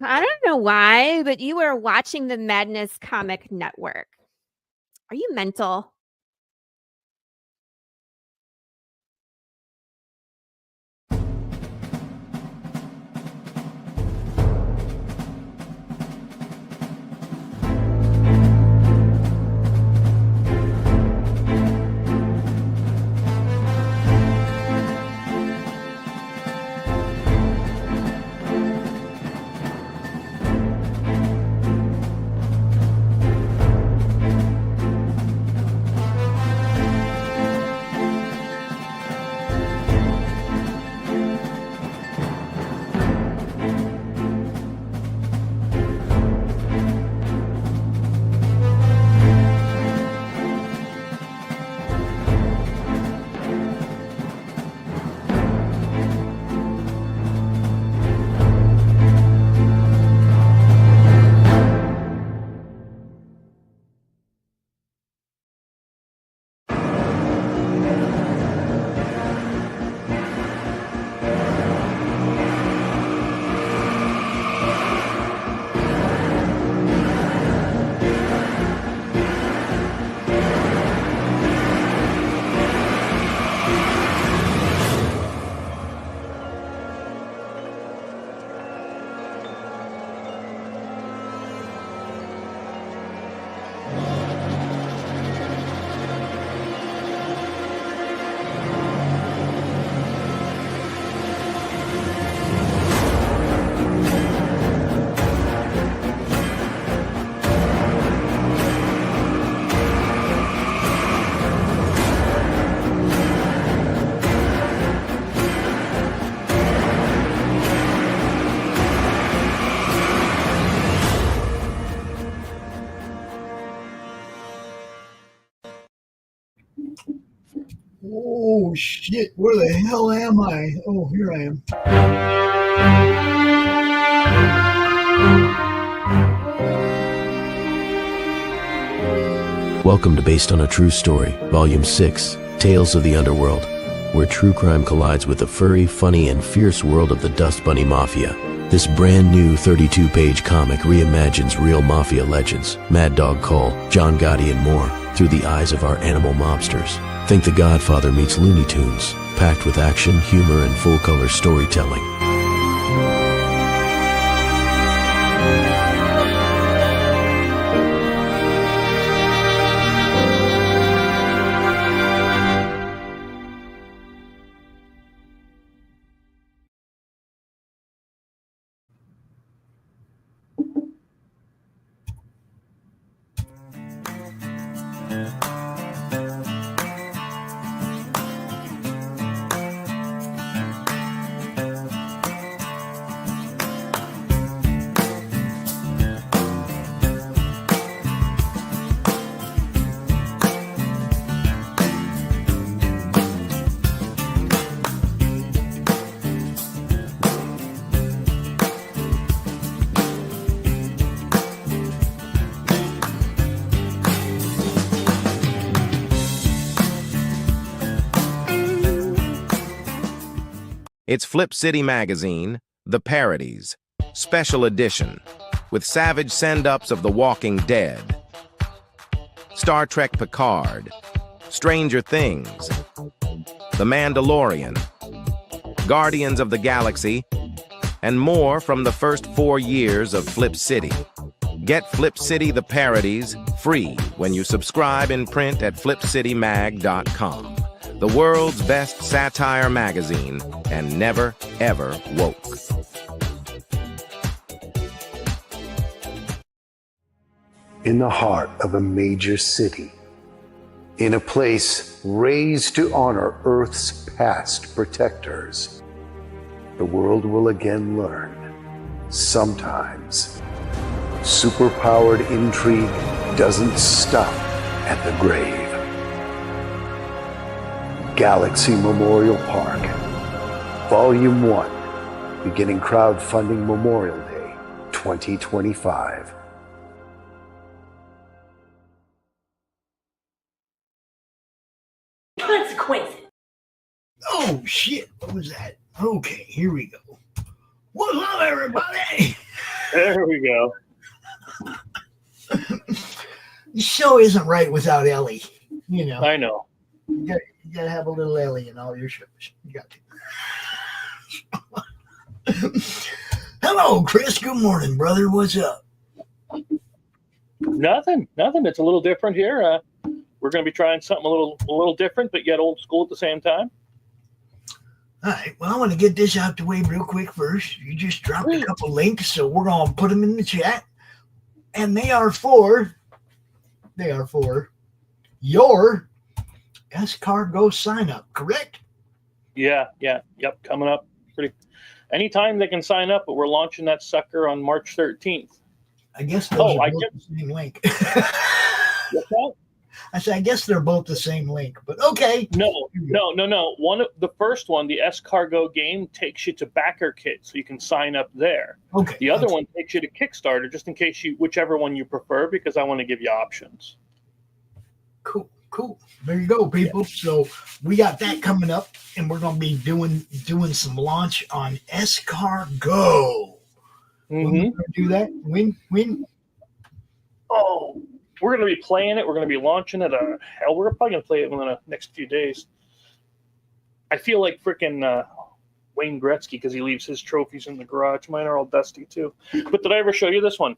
I don't know why, but you are watching the Madness Comic Network. Are you mental? Oh shit, where the hell am I? Oh, here I am. Welcome to Based on a True Story, Volume 6, Tales of the Underworld, where true crime collides with the furry, funny, and fierce world of the Dust Bunny Mafia. This brand new 32-page comic reimagines real mafia legends, Mad Dog Cole, John Gotti, and more, through the eyes of our animal mobsters. Think The Godfather meets Looney Tunes, packed with action, humor, and full-color storytelling. It's Flip City Magazine, The Parodies, Special Edition, with savage send-ups of The Walking Dead, Star Trek Picard, Stranger Things, The Mandalorian, Guardians of the Galaxy, and more from the first 4 years of Flip City. Get Flip City The Parodies free when you subscribe in print at flipcitymag.com. The world's best satire magazine, and never, ever woke. In the heart of a major city, in a place raised to honor Earth's past protectors, the world will again learn, sometimes, superpowered intrigue doesn't stop at the grave. Galaxy Memorial Park, Volume 1, beginning crowdfunding Memorial Day 2025. Consequences. Oh shit, what was that? Okay, here we go. What's up, everybody? There we go. The show isn't right without Ellie. You know, I know. you gotta have a little Ellie in all your shows. You got to. Hello, Chris. Good morning, brother. What's up? Nothing. It's a little different here. We're going to be trying something a little different, but yet old school at the same time. All right. Well, I want to get this out the way real quick first. You just dropped a couple links, so we're going to put them in the chat. And they are for your Escargot sign up, correct? Yeah. Yep. Coming up pretty. Anytime they can sign up, but we're launching that sucker on March 13th. I guess those are both the same link. What's that? I said, I guess they're both the same link, but okay. No. One of the first one, the Escargot game, takes you to Backer Kit, so you can sign up there. Okay. The other one takes you to Kickstarter, just in case whichever one you prefer, because I want to give you options. Cool. There you go, people. So we got that coming up, and we're going to be doing some launch on Escargot. When we're going to do that? When? Oh, we're going to be playing it. We're going to be launching it. We're probably going to play it within the next few days. I feel like freaking Wayne Gretzky because he leaves his trophies in the garage. Mine are all dusty too. But did I ever show you this one?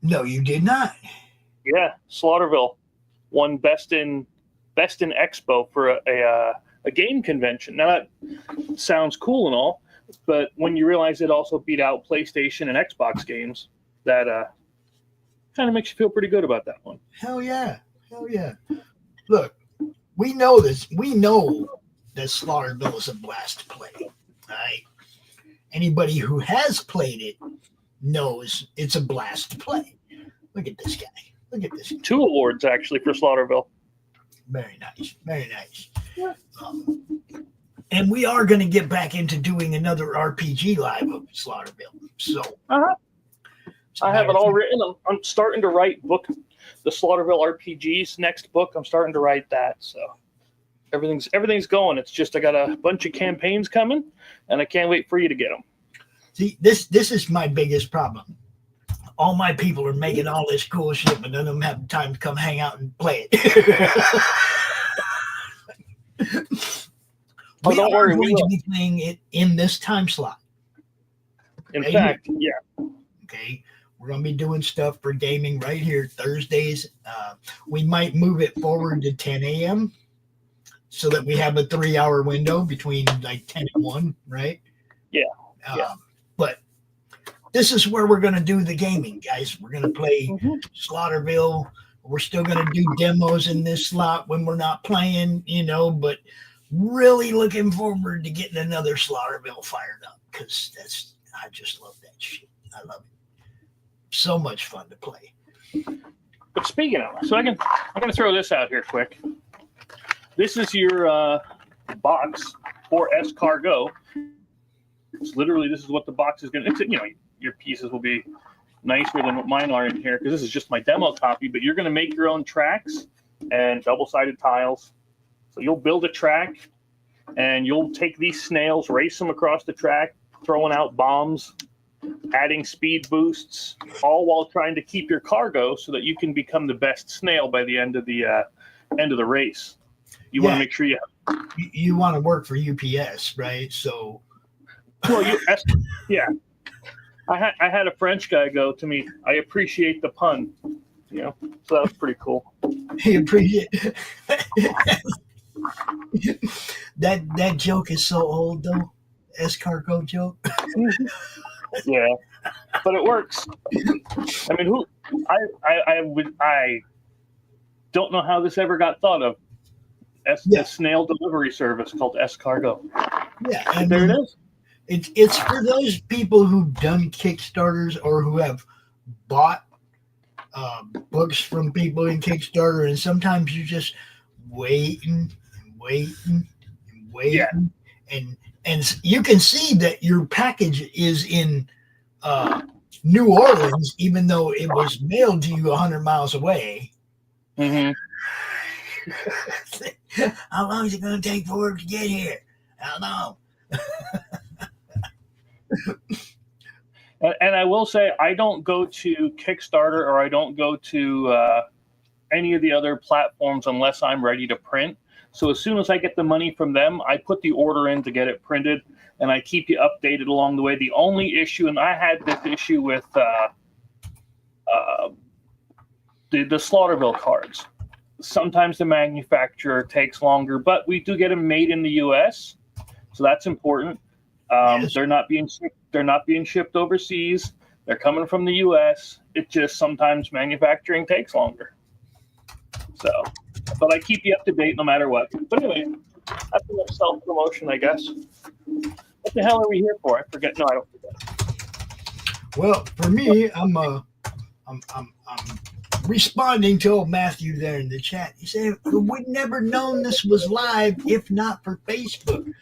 No, you did not. Yeah, Slaughterville won best in Expo for a game convention. Now that sounds cool and all, but when you realize it also beat out PlayStation and Xbox games, that kind of makes you feel pretty good about that one. Hell yeah. Look, we know this. We know that Slaughterville is a blast to play. All right. Anybody who has played it knows it's a blast to play. Look at this guy. 2 awards actually for Slaughterville. Very nice. Yeah. And we are going to get back into doing another RPG live of Slaughterville. So I have it all written. I'm starting to write the Slaughterville RPG's next book. I'm starting to write that. So everything's going. It's just I got a bunch of campaigns coming, and I can't wait for you to get them. See, this is my biggest problem. All my people are making all this cool shit, but none of them have time to come hang out and play it. We don't are worry, going to be playing it in this time slot. In fact, yeah. Okay. We're going to be doing stuff for gaming right here Thursdays. We might move it forward to 10 a.m. so that we have a 3-hour window between like 10 and 1, right? Yeah. But this is where we're going to do the gaming, guys. We're going to play Slaughterville. We're still going to do demos in this slot when we're not playing, but really looking forward to getting another Slaughterville fired up because I just love that shit. I love it. So much fun to play. But speaking of, so I'm going to throw this out here quick. This is your box for Escargot. It's literally, this is what the box is going to, your pieces will be nicer than what mine are in here because this is just my demo copy, but you're going to make your own tracks and double-sided tiles. So you'll build a track and you'll take these snails, race them across the track, throwing out bombs, adding speed boosts, all while trying to keep your cargo so that you can become the best snail by the end of the race. You want to make sure you want to work for UPS, right? So, well, yeah. I had a French guy go to me, I appreciate the pun, so that was pretty cool. He appreciate that joke is so old though, escargot joke. Yeah, but it works. I mean, I don't know how this ever got thought of. A snail delivery service called Escargot. Yeah, and there it is. It's for those people who've done Kickstarters or who have bought books from people in Kickstarter, and sometimes you're just waiting, yeah. and you can see that your package is in New Orleans, even though it was mailed to you 100 miles away. Mm-hmm. How long is it going to take for it to get here? How long? And I will say, I don't go to Kickstarter or I don't go to any of the other platforms unless I'm ready to print. So as soon as I get the money from them, I put the order in to get it printed, and I keep you updated along the way. The only issue, and I had this issue with the Slaughterville cards. Sometimes the manufacturer takes longer, but we do get them made in the U.S., so that's important. Yes. They're not being shipped overseas. They're coming from the U.S. It just sometimes manufacturing takes longer. So, but I keep you up to date no matter what. But anyway, that's enough self-promotion, I guess. What the hell are we here for? I forget. No, I don't forget. Well, for me, I'm responding to old Matthew there in the chat. He said, we'd never known this was live if not for Facebook.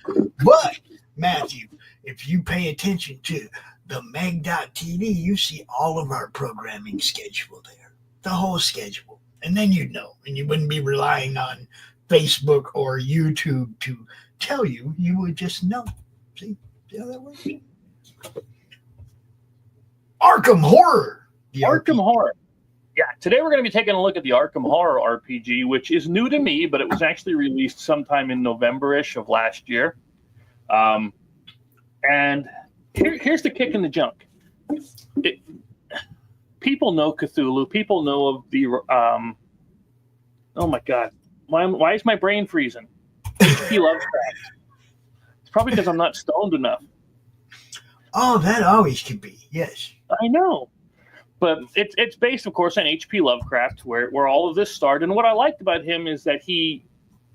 But, Matthew, if you pay attention to the Meg.tv, you see all of our programming schedule there, the whole schedule. And then you'd know, and you wouldn't be relying on Facebook or YouTube to tell you. You would just know. See how that works? Arkham Horror. Arkham Horror. Yeah, today we're going to be taking a look at the Arkham Horror RPG, which is new to me, but it was actually released sometime in November-ish of last year. And here's the kick in the junk. People know Cthulhu. People know of the... oh, my God. Why is my brain freezing? H.P. Lovecraft. It's probably because I'm not stoned enough. Oh, that always could be, yes. I know. But it's based, of course, on H.P. Lovecraft, where all of this started. And what I liked about him is that he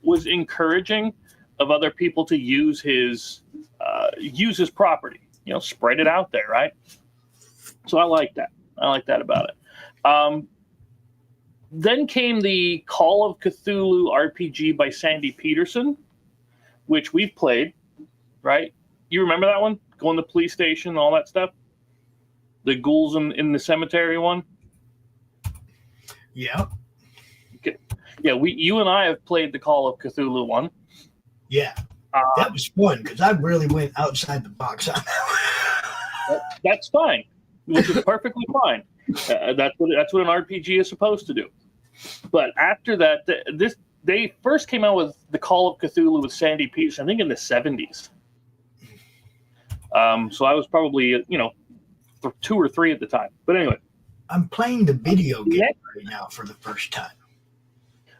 was encouraging of other people to use his property, spread it out there, right? So I like that. I like that about it. Then came the Call of Cthulhu RPG by Sandy Peterson, which we've played, right? You remember that one? Going to the police station and all that stuff? The ghouls in the cemetery one? Yeah. Okay. Yeah, you and I have played the Call of Cthulhu one. Yeah. That was fun because I really went outside the box on that. That's fine, which is perfectly fine. That's what an RPG is supposed to do. But after that, they first came out with the Call of Cthulhu with Sandy Peterson, I think in the 70s. So I was probably, 2 or 3 at the time. But anyway. I'm playing the video game right now for the first time.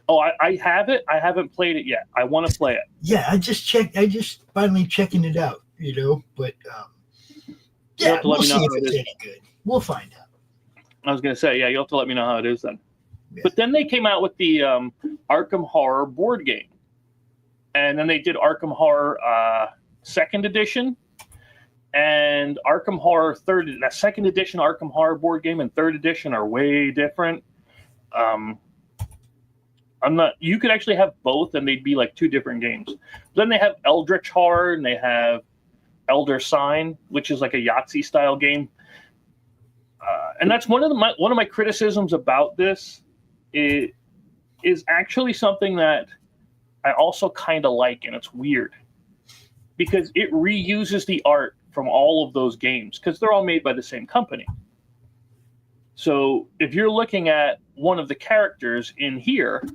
Oh, I have it. I haven't played it yet. I want to play it. Yeah, I just finally checking it out, but yeah, we'll see if it's any good. We'll find out. I was going to say, yeah, you'll have to let me know how it is then. Yeah. But then they came out with the Arkham Horror board game. And then they did Arkham Horror 2nd edition and Arkham Horror 3rd. That 2nd edition Arkham Horror board game and 3rd edition are way different. You could actually have both and they'd be like 2 different games. Then they have Eldritch Horror and they have Elder Sign, which is like a Yahtzee style game. And that's one of my criticisms about this. It is actually something that I also kind of like, and it's weird because it reuses the art from all of those games because they're all made by the same company. So if you're looking at one of the characters in here,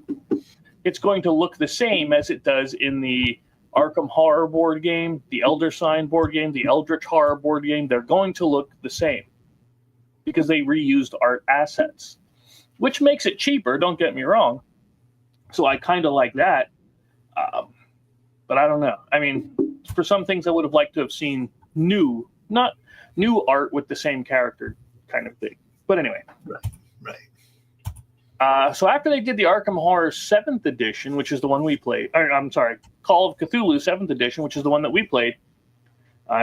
it's going to look the same as it does in the Arkham Horror board game, the Elder Sign board game, the Eldritch Horror board game. They're going to look the same because they reused art assets, which makes it cheaper, don't get me wrong. So I kind of like that. But I don't know. I mean, for some things I would have liked to have seen not new art with the same character kind of thing. But anyway. Right. So after they did the Arkham Horror 7th edition, which is the one we played, Call of Cthulhu 7th edition, which is the one that we played,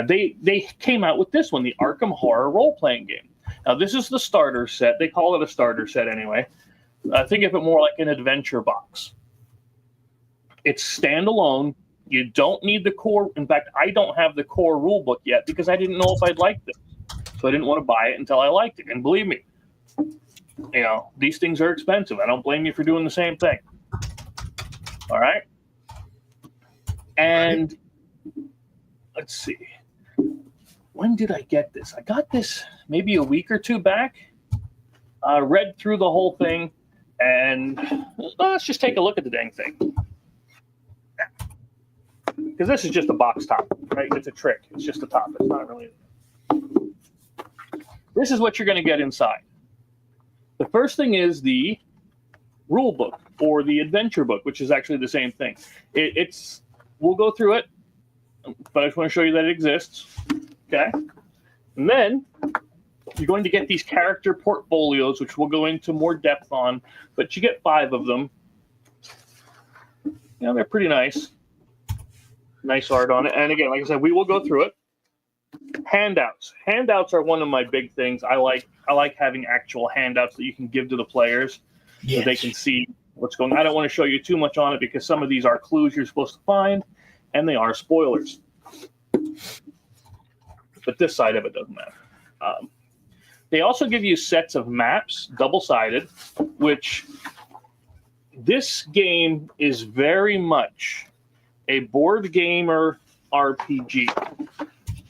they came out with this one, the Arkham Horror role-playing game. Now, this is the starter set. They call it a starter set anyway. Think of it more like an adventure box. It's standalone. You don't need the core. In fact, I don't have the core rule book yet because I didn't know if I'd like this. So I didn't want to buy it until I liked it. And believe me, these things are expensive. I don't blame you for doing the same thing. All right. And let's see. when did I get this? I got this maybe a week or two back. Read through the whole thing, and let's just take a look at the dang thing. Because this is just a box top, right? It's a trick. It's just a top. It's not really. This is what you're going to get inside. The first thing is the rule book or the adventure book, which is actually the same thing. We'll go through it, but I just want to show you that it exists. Okay. And then you're going to get these character portfolios, which we'll go into more depth on, but you get 5 of them. Yeah, they're pretty nice. Nice art on it. And again, like I said, we will go through it. Handouts. Handouts are one of my big things. I like having actual handouts that you can give to the players so they can see what's going on. I don't want to show you too much on it because some of these are clues you're supposed to find, and they are spoilers. But this side of it doesn't matter. They also give you sets of maps, double-sided, which this game is very much a board gamer RPG.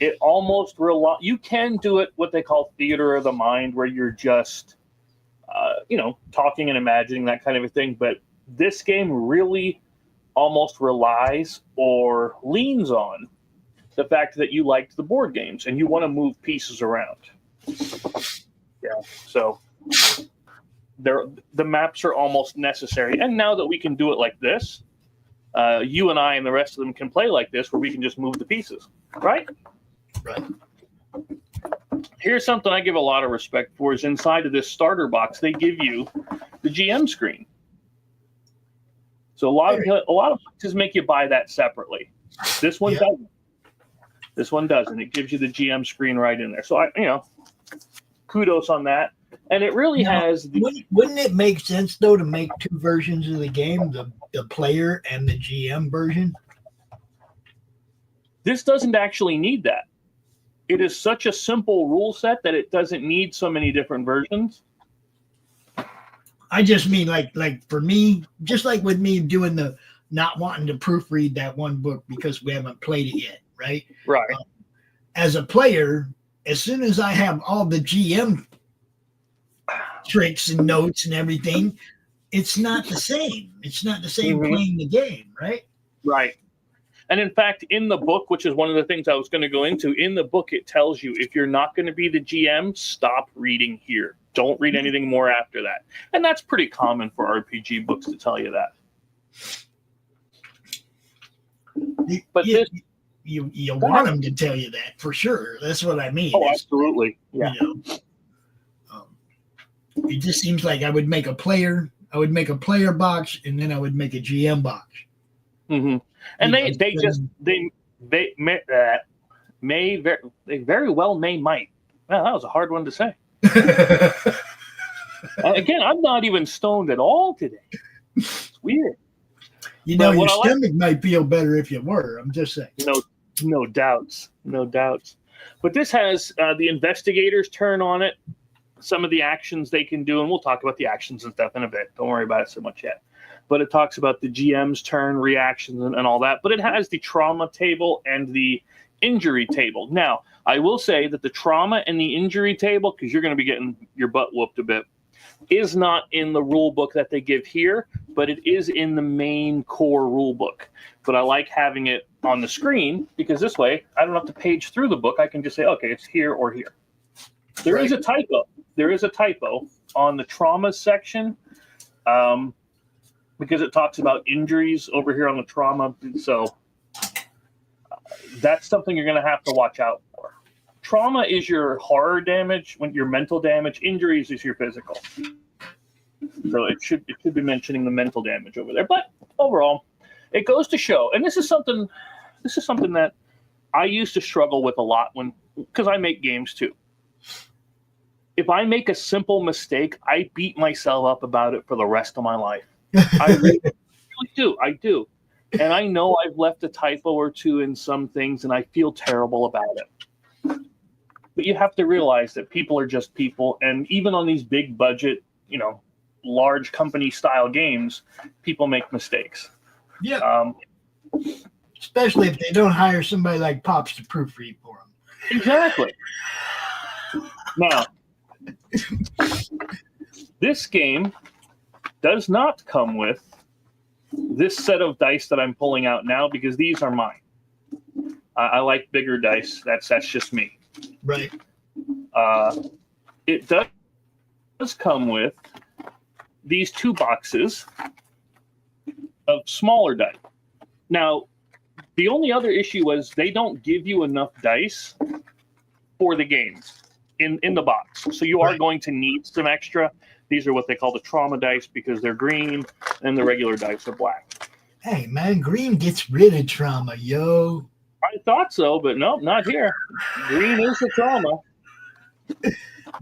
It almost you can do it what they call theater of the mind, where you're just talking and imagining that kind of a thing. But this game really almost relies or leans on the fact that you liked the board games and you want to move pieces around. Yeah, so the maps are almost necessary. And now that we can do it like this, you and I and the rest of them can play like this, where we can just move the pieces, right? Right. Here's something I give a lot of respect for: is inside of this starter box, they give you the GM screen. So a lot of boxes make you buy that separately. This one doesn't. This one doesn't. It gives you the GM screen right in there. So kudos on that. And it really has. Wouldn't it make sense though to make 2 versions of the game, the player and the GM version? This doesn't actually need that. It is such a simple rule set that it doesn't need so many different versions. I just mean like for me, just like with me doing the not wanting to proofread that one book because we haven't played it yet, right? Right. As a player, as soon as I have all the GM tricks and notes and everything, it's not the same. It's not the same playing the game, right? Right. And in fact, in the book, which is one of the things I was going to go into, in the book, it tells you if you're not going to be the GM, stop reading here. Don't read anything more after that. And that's pretty common for RPG books to tell you that. But you want them to tell you that for sure. That's what I mean. Oh, absolutely. Yeah. It just seems like I would make a player box, and then I would make a GM box. Mm-hmm. And they very well might. Well, that was a hard one to say. Again, I'm not even stoned at all today. It's weird. Your stomach might feel better if you were. I'm just saying. No doubts. But this has the investigator's turn on it. Some of the actions they can do, and we'll talk about the actions and stuff in a bit. Don't worry about it so much yet. But it talks about the GM's turn, reactions, and all that. But it has the trauma table and the injury table. Now, I will say that the trauma and the injury table, because you're going to be getting your butt whooped a bit, is not in the rule book that they give here, but it is in the main core rule book. But I like having it on the screen because this way I don't have to page through the book. I can just say, okay, it's here or here. There is a typo. There is a typo on the trauma section because it talks about injuries over here on the trauma. So that's something you're going to have to watch out for. Trauma is your horror damage, when your mental damage. Injuries is your physical. So it should be mentioning the mental damage over there. But overall, it goes to show, and this is something that I used to struggle with a lot because I make games too. If I make a simple mistake, I beat myself up about it for the rest of my life. I really do. I do. And I know I've left a typo or two in some things, and I feel terrible about it. But you have to realize that people are just people. And even on these big budget, large company style games, people make mistakes. Yeah. Especially if they don't hire somebody like Pops to proofread for them. Exactly. Now, this game does not come with this set of dice that I'm pulling out now because these are mine. I like bigger dice. That's just me. Right. It does come with these 2 boxes of smaller dice. Now, the only other issue was they don't give you enough dice for the games in the box. So you are going to need some extra. These are what they call the trauma dice because they're green and the regular dice are black. Hey, man, green gets rid of trauma, yo. I thought so, but no, not here. Green is the trauma.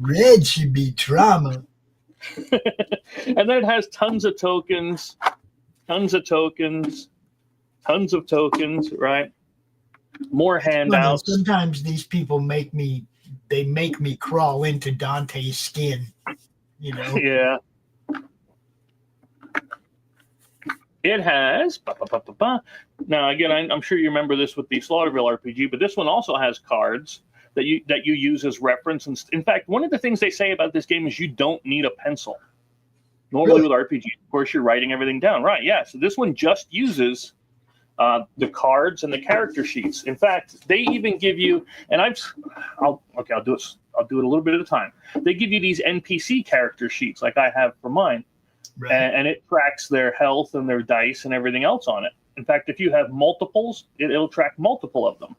Red should be trauma. And then it has tons of tokens, tons of tokens, right? More handouts. Sometimes these people make me crawl into Dante's skin, you know? Yeah. It has. Now, again, I'm sure you remember this with the Slaughterville RPG, but this one also has cards that you use as reference. And in fact, one of the things they say about this game is you don't need a pencil. Normally with RPG, of course, you're writing everything down, right? Yeah. So this one just uses the cards and the character sheets. In fact, they even give you, and I'll do it a little bit at a time. They give you these NPC character sheets, like I have for mine. Right. And it tracks their health and their dice and everything else on it. In fact, if you have multiples, it'll track multiple of them.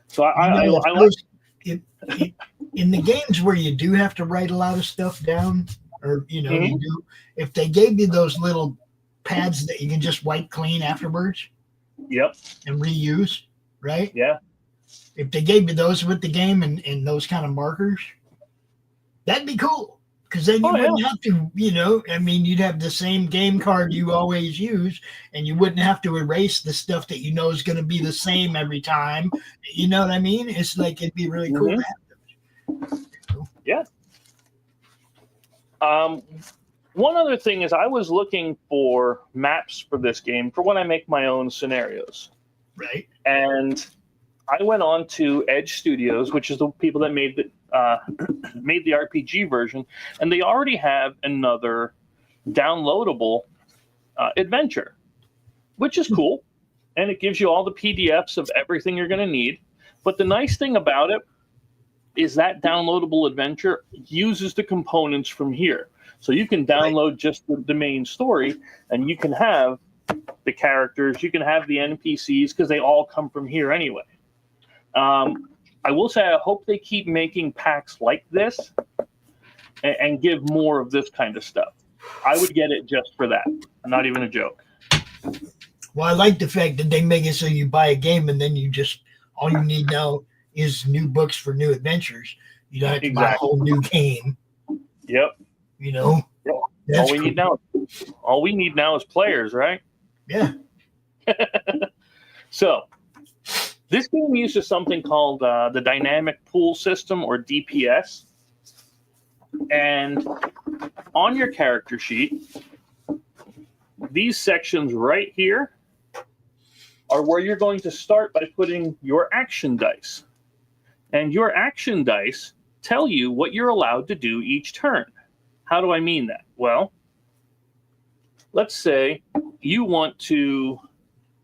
So I like in the games where you do have to write a lot of stuff down, or you do. If they gave you those little pads that you can just wipe clean afterwards, yep, and reuse, right? Yeah. If they gave you those with the game and those kind of markers, that'd be cool. Because then you wouldn't have to, you'd have the same game card you always use, and you wouldn't have to erase the stuff that you know is going to be the same every time. You know what I mean? It's like it'd be really cool to have those. Yeah. One other thing is I was looking for maps for this game for when I make my own scenarios. Right. And I went on to Edge Studios, which is the people that made the RPG version, and they already have another downloadable adventure, which is cool, and it gives you all the PDFs of everything you're going to need. But the nice thing about it is that downloadable adventure uses the components from here. So you can download just the main story, and you can have the characters, you can have the NPCs, because they all come from here anyway. I will say I hope they keep making packs like this and give more of this kind of stuff. I would get it just for that. Not even a joke. Well, I like the fact that they make it so you buy a game and then all you need now is new books for new adventures. You don't have to buy a whole new game. Yep. That's all we need now is players, right? Yeah. So this game uses something called the Dynamic Pool System, or DPS. And on your character sheet, these sections right here are where you're going to start by putting your action dice. And your action dice tell you what you're allowed to do each turn. How do I mean that? Well, let's say you want to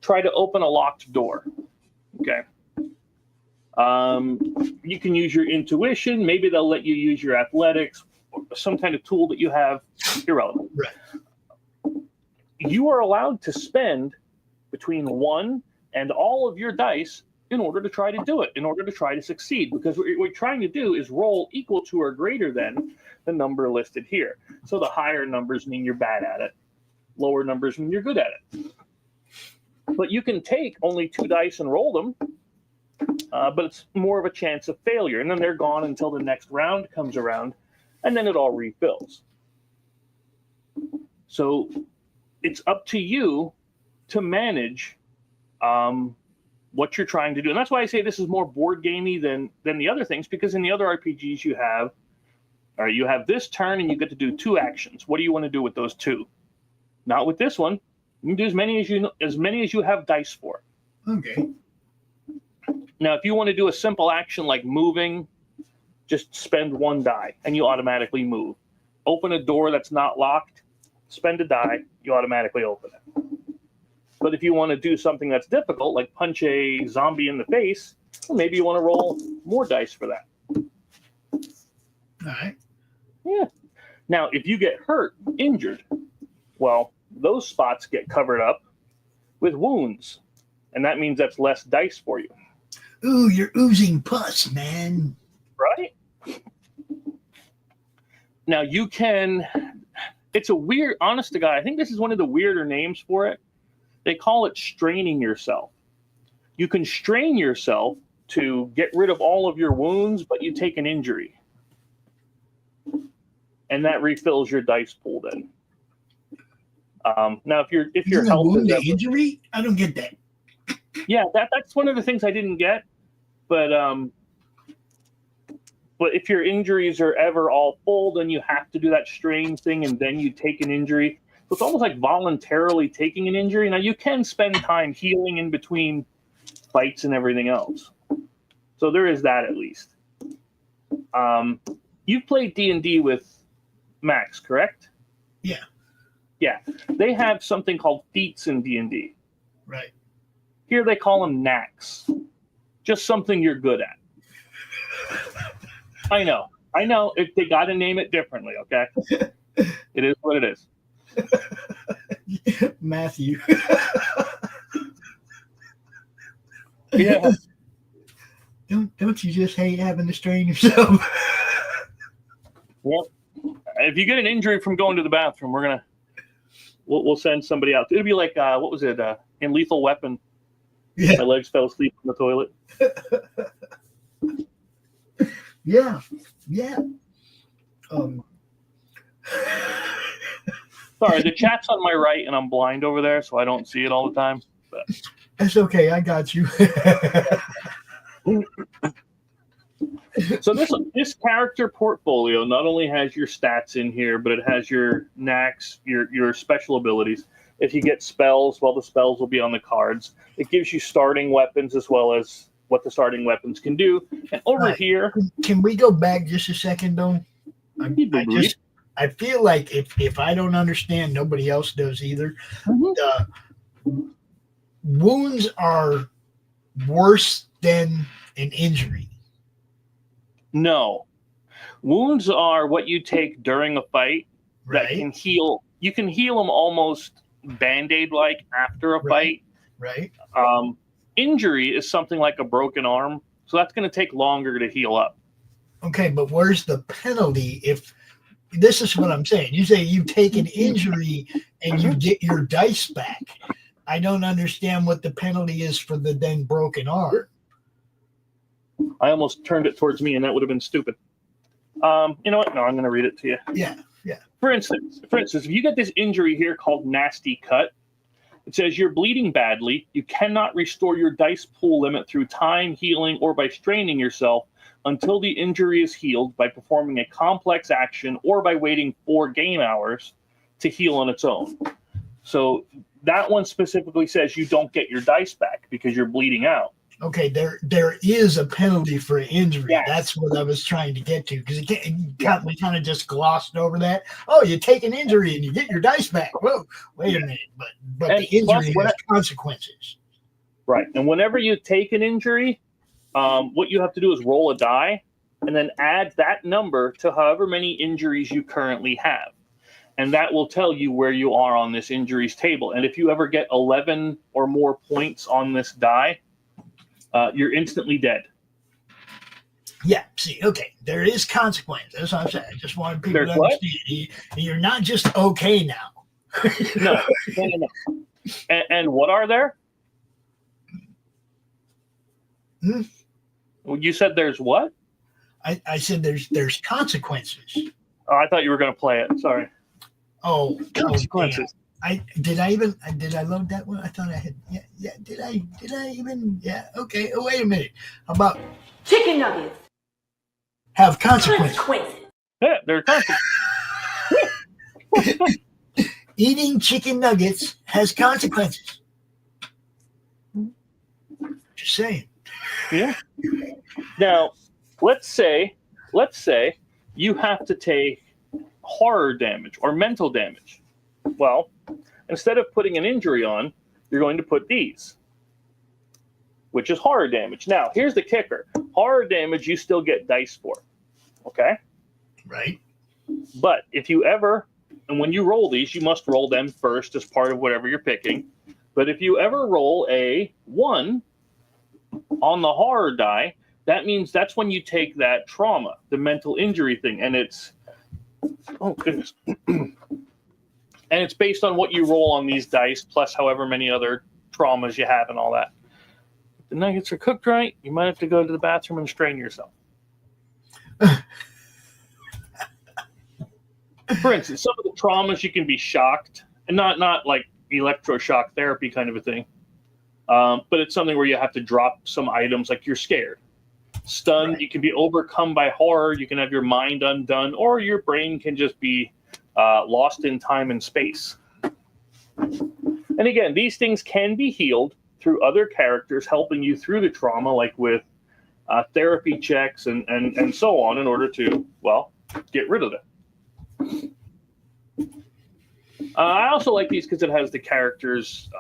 try to open a locked door. Okay. You can use your intuition. Maybe they'll let you use your athletics, some kind of tool that you have. Irrelevant. Right. You are allowed to spend between 1 and all of your dice in order to try to do it, in order to try to succeed. Because what we're trying to do is roll equal to or greater than the number listed here. So the higher numbers mean you're bad at it. Lower numbers mean you're good at it. But you can take only 2 dice and roll them, but it's more of a chance of failure. And then they're gone until the next round comes around, and then it all refills. So it's up to you to manage what you're trying to do. And that's why I say this is more board gamey than the other things, because in the other RPGs you have this turn and you get to do 2 actions. What do you want to do with those 2? Not with this one. You can do as many as you have dice for. Okay. Now, if you want to do a simple action like moving, just spend 1 die and you automatically move. Open a door that's not locked, spend a die, you automatically open it. But if you want to do something that's difficult, like punch a zombie in the face, well, maybe you want to roll more dice for that. All right. Yeah. Now, if you get hurt, injured, well, those spots get covered up with wounds. And that means that's less dice for you. Ooh, you're oozing pus, man. Right? Now, you can... It's a weird... Honest to God, I think this is one of the weirder names for it. They call it straining yourself. You can strain yourself to get rid of all of your wounds, but you take an injury. And that refills your dice pool then. Now, if your health is ever, injury, I don't get that. Yeah, that's one of the things I didn't get. But if your injuries are ever all full, then you have to do that strain thing, and then you take an injury. So it's almost like voluntarily taking an injury. Now, you can spend time healing in between fights and everything else. So there is that at least. You've played D&D with Max, correct? Yeah. Yeah. They have something called feats in D&D. Right. Here they call them knacks. Just something you're good at. I know. If they got to name it differently, okay? It is what it is. Matthew. Yeah. Don't you just hate having to strain yourself? Well, if you get an injury from going to the bathroom, we'll send somebody out. It'll be like what was it in Lethal Weapon? Yeah. My legs fell asleep in the toilet. Yeah. Sorry, the chat's on my right, and I'm blind over there, so I don't see it all the time. But that's okay. I got you. So this character portfolio not only has your stats in here, but it has your knacks, your special abilities. If you get spells, well, the spells will be on the cards. It gives you starting weapons as well as what the starting weapons can do. And over here... Can we go back just a second, though? I feel like if I don't understand, nobody else does either. Mm-hmm. Wounds are worse than an injury. No. Wounds are what you take during a fight that can heal. You can heal them almost Band-Aid-like after a fight. Right. Injury is something like a broken arm, so that's going to take longer to heal up. Okay, but where's the penalty if... This is what I'm saying. You say you take an injury and you get your dice back. I don't understand what the penalty is for the then broken arm. I almost turned it towards me, and that would have been stupid. You know what? No, I'm going to read it to you. Yeah. For instance, if you get this injury here called nasty cut, it says you're bleeding badly. You cannot restore your dice pool limit through time, healing, or by straining yourself until the injury is healed by performing a complex action or by waiting 4 game hours to heal on its own. So that one specifically says you don't get your dice back because you're bleeding out. Okay, there is a penalty for injury. Yes. That's what I was trying to get to because we kind of just glossed over that. Oh, you take an injury and you get your dice back. Whoa, wait a minute. But the injury has consequences. Right. And whenever you take an injury, what you have to do is roll a die and then add that number to however many injuries you currently have. And that will tell you where you are on this injuries table. And if you ever get 11 or more points on this die, you're instantly dead. Yeah, see, okay, there is consequence. That's what I'm saying. I just wanted people to understand. You're not just okay now. No. And what are there? You said there's what? I said there's consequences. Oh, I thought you were going to play it. Sorry. Oh, consequences. Did I load that one? I thought I had. Yeah. Did I even? Yeah. Okay. Oh, wait a minute. How about chicken nuggets? Have consequences. Yeah, there are consequences. Eating chicken nuggets has consequences. Just saying. Yeah. Now, let's say you have to take horror damage or mental damage. Well, instead of putting an injury on, you're going to put these, which is horror damage. Now, here's the kicker. Horror damage you still get dice for, okay? Right. But if you ever, and when you roll these, you must roll them first as part of whatever you're picking. But if you ever roll a 1 on the horror die, that means that's when you take that trauma, the mental injury thing, and it's, oh goodness. And it's based on what you roll on these dice, plus however many other traumas you have and all that. If the nuggets are cooked right, you might have to go to the bathroom and strain yourself. For instance, some of the traumas you can be shocked, and not like electroshock therapy kind of a thing, but it's something where you have to drop some items, like you're scared. Stunned, right. You can be overcome by horror, you can have your mind undone, or your brain can just be lost in time and space. And again, these things can be healed through other characters helping you through the trauma, like with therapy checks and so on, in order to, well, get rid of it. I also like these because it has the characters,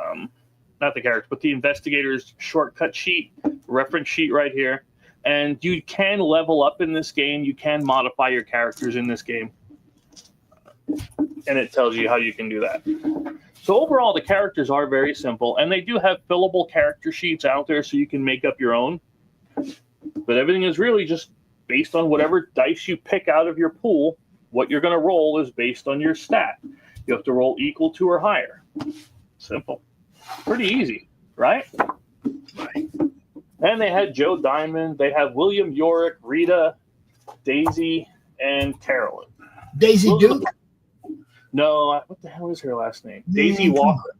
not the characters, but the investigator's shortcut sheet, reference sheet right here. And you can level up in this game. You can modify your characters in this game. And it tells you how you can do that. So overall, the characters are very simple. And they do have fillable character sheets out there so you can make up your own. But everything is really just based on whatever dice you pick out of your pool. What you're going to roll is based on your stat. You have to roll equal to or higher. Simple. Pretty easy, right? Right. And they had Joe Diamond. They have William Yorick, Rita, Daisy, and Carolyn. Daisy Duke? No, what the hell is her last name? Daisy Walker.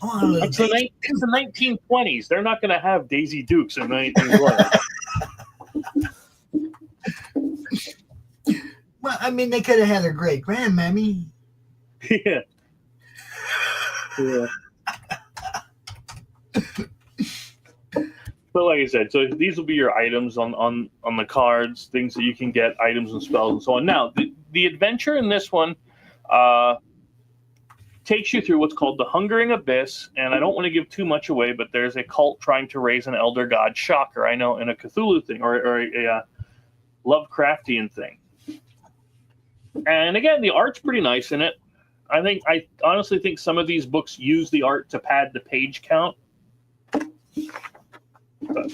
It's the 1920s. They're not going to have Daisy Dukes in 1920s. Well, I mean, they could have had a great grandmammy. Yeah. Yeah. But like I said, so these will be your items on the cards, things that you can get, items and spells and so on. Now, the adventure in this one takes you through what's called the Hungering Abyss, and I don't want to give too much away, but there's a cult trying to raise an elder god. Shocker, I know, in a Cthulhu thing or a Lovecraftian thing. And again, the art's pretty nice in it. I honestly think some of these books use the art to pad the page count. But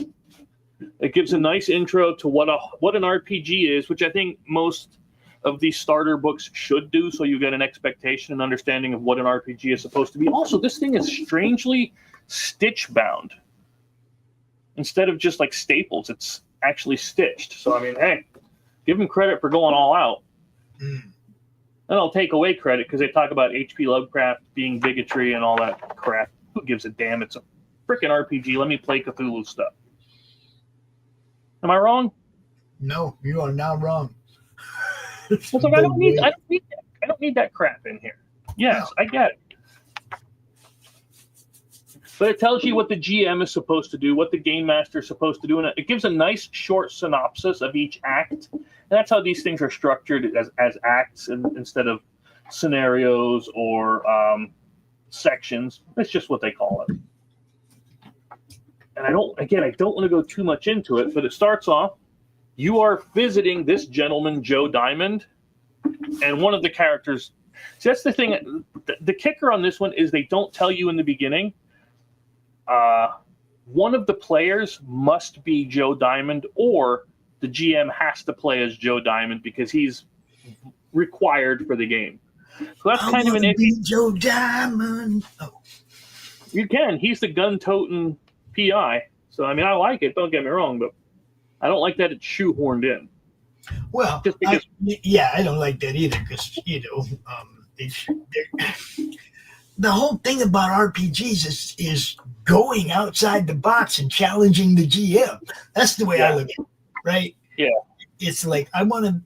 it gives a nice intro to what an RPG is, which I think most of these starter books should do, so you get an expectation and understanding of what an RPG is supposed to be. Also, this thing is strangely stitch bound. Instead of just like staples, it's actually stitched. So, I mean, hey, give them credit for going all out. And I'll take away credit because they talk about H.P. Lovecraft being bigotry and all that crap. Who gives a damn? It's a freaking RPG. Let me play Cthulhu stuff. Am I wrong? No, you are not wrong. Like, I don't need that crap in here. Yes, no. I get it. But it tells you what the GM is supposed to do, what the game master is supposed to do, and it gives a nice short synopsis of each act. And that's how these things are structured as acts instead of scenarios or sections. That's just what they call it. And I don't want to go too much into it, but it starts off, you are visiting this gentleman, Joe Diamond, and one of the characters. See, that's the thing. The kicker on this one is they don't tell you in the beginning. One of the players must be Joe Diamond, or the GM has to play as Joe Diamond because he's required for the game. So that's kind of an issue. Joe Diamond. Oh. You can. He's the gun-toting PI. So, I mean, I like it. Don't get me wrong, but I don't like that it's shoehorned in. Well, just because, I don't like that either because, the whole thing about RPGs is going outside the box and challenging the GM. That's the way I look at it, right? Yeah. It's like I want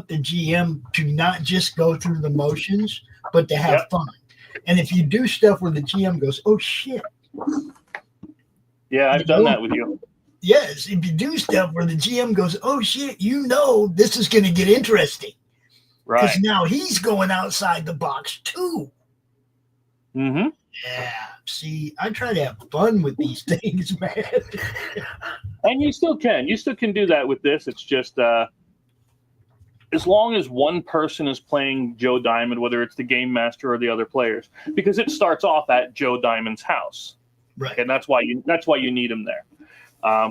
the GM to not just go through the motions, but to have fun. And if you do stuff where the GM goes, "Oh shit," Yeah, I've done that with you. Yes, if you do stuff where the GM goes, oh shit, this is going to get interesting. Right. Because now he's going outside the box too. Mm-hmm. Yeah. See, I try to have fun with these things, man. And you still can. You still can do that with this. It's just as long as one person is playing Joe Diamond, whether it's the game master or the other players, because it starts off at Joe Diamond's house. Right. And that's why you need him there. I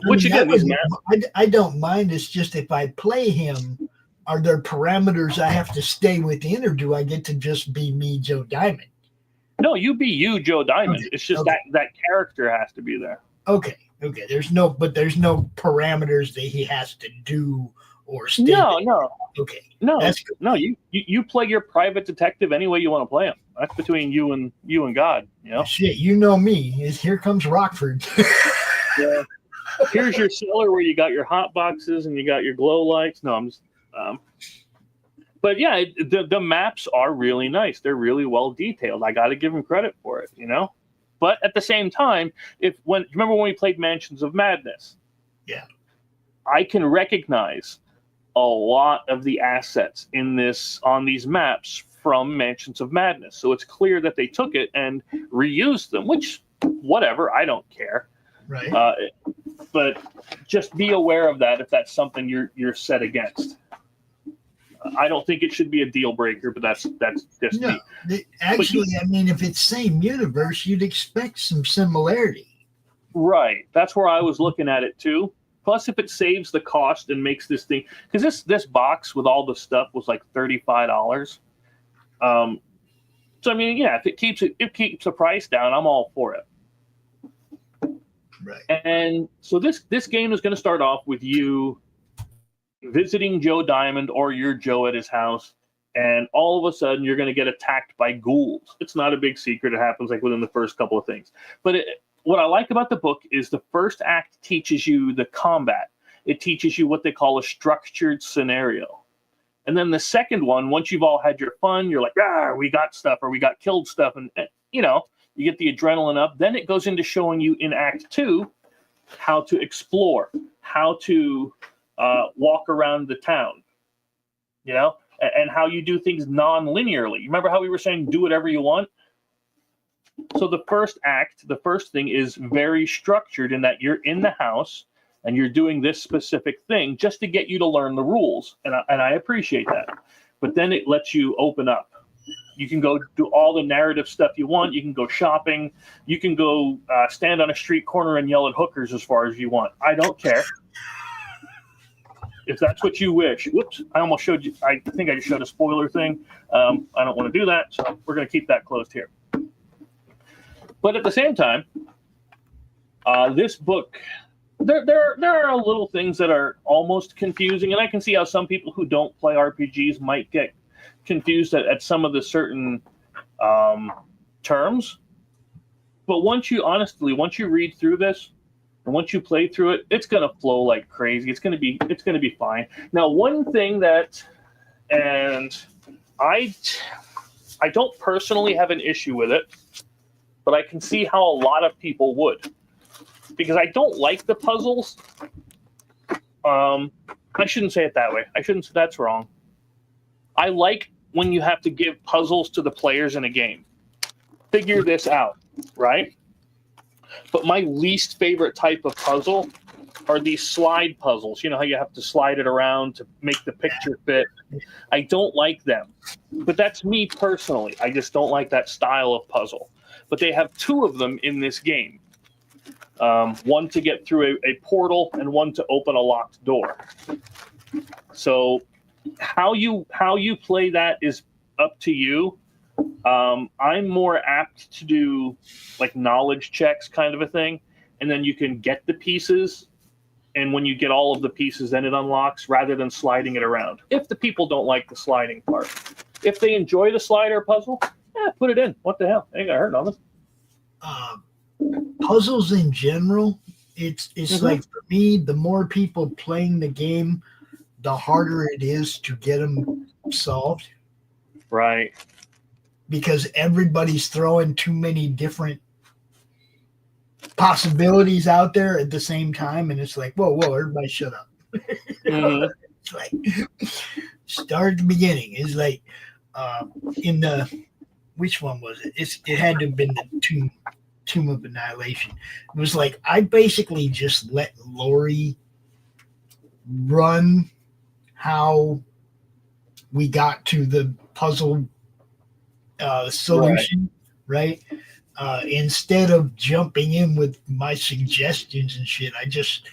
don't mind. It's just if I play him, are there parameters I have to stay within, or do I get to just be me, Joe Diamond? No, you be you, Joe Diamond. Okay. It's just that character has to be there. Okay. There's no parameters that he has to do or stay. No. Okay. No, that's good. No. You play your private detective any way you want to play him. That's between you and God. You know. Shit, you know me. Here comes Rockford. Yeah. Here's your cellar where you got your hot boxes and you got your glow lights. No, I'm just. But yeah, the maps are really nice. They're really well detailed. I got to give them credit for it, you know. But at the same time, remember when we played Mansions of Madness? Yeah, I can recognize a lot of the assets on these maps from Mansions of Madness. So it's clear that they took it and reused them. Which, whatever, I don't care. Right. But just be aware of that if that's something you're set against. I don't think it should be a deal breaker, but that's just me. Actually, I mean, if it's same universe, you'd expect some similarity. Right. That's where I was looking at it too. Plus, if it saves the cost and makes this thing, because this box with all the stuff was like $35. So I mean, yeah, if it keeps the price down, I'm all for it. Right. And so this game is going to start off with you visiting Joe Diamond, or you're Joe at his house, and all of a sudden you're going to get attacked by ghouls. It's not a big secret. It happens like within the first couple of things. But what I like about the book is the first act teaches you the combat. It teaches you what they call a structured scenario. And then the second one, once you've all had your fun, you're like, we got stuff, or we got killed stuff, and you get the adrenaline up. Then it goes into showing you in Act 2 how to explore, how to walk around the town, and how you do things non-linearly. You remember how we were saying do whatever you want? So the first act, the first thing is very structured in that you're in the house and you're doing this specific thing just to get you to learn the rules. And I appreciate that. But then it lets you open up. You can go do all the narrative stuff you want. You can go shopping. You can go stand on a street corner and yell at hookers as far as you want. I don't care. If that's what you wish. Whoops, I almost showed you. I think I just showed a spoiler thing. I don't want to do that, so we're going to keep that closed here. But at the same time, this book, there are little things that are almost confusing, and I can see how some people who don't play RPGs might get confused at some of the certain terms. But once you read through this, and once you play through it, it's going to flow like crazy. It's going to be fine. Now, one thing that, and I don't personally have an issue with it, but I can see how a lot of people would, because I don't like the puzzles. I shouldn't say it that way. That's wrong. I like when you have to give puzzles to the players in a game. Figure this out, right? But my least favorite type of puzzle are these slide puzzles. You know how you have to slide it around to make the picture fit? I don't like them. But that's me personally. I just don't like that style of puzzle. But they have two of them in this game. One to get through a portal and one to open a locked door. So how you play that is up to you. I'm more apt to do like knowledge checks kind of a thing, and then you can get the pieces, and when you get all of the pieces, then it unlocks, rather than sliding it around. If the people don't like the sliding part. If they enjoy the slider puzzle, put it in. What the hell? Ain't gonna hurt nothing. Puzzles in general, it's like, for me, the more people playing the game, the harder it is to get them solved. Right. Because everybody's throwing too many different possibilities out there at the same time, and it's like, whoa, everybody shut up. It's like start at the beginning. It's like in the which one was it? It had to have been the Tomb of Annihilation. It was like I basically just let Lori run how we got to the puzzle solution, right? Instead of jumping in with my suggestions and shit, I just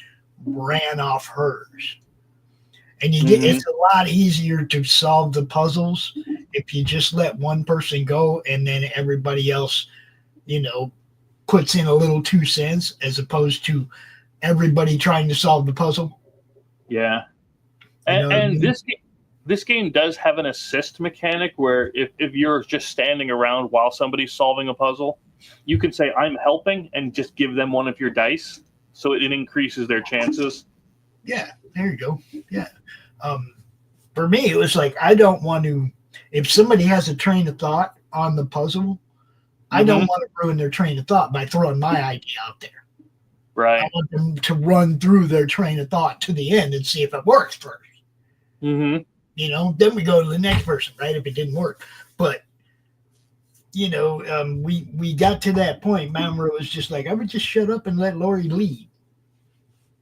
ran off hers. And it's a lot easier to solve the puzzles if you just let one person go and then everybody else, puts in a little 2 cents as opposed to everybody trying to solve the puzzle. Yeah. And this game does have an assist mechanic where if you're just standing around while somebody's solving a puzzle, you can say, I'm helping, and just give them one of your dice. So it increases their chances. Yeah, there you go. Yeah. For me, it was like, I don't want to, if somebody has a train of thought on the puzzle, I don't want to ruin their train of thought by throwing my idea out there. Right. I want them to run through their train of thought to the end and see if it works first. Then we go to the next person, right? If it didn't work. But, we got to that point. Mamra was just like, I would just shut up and let Lori lead.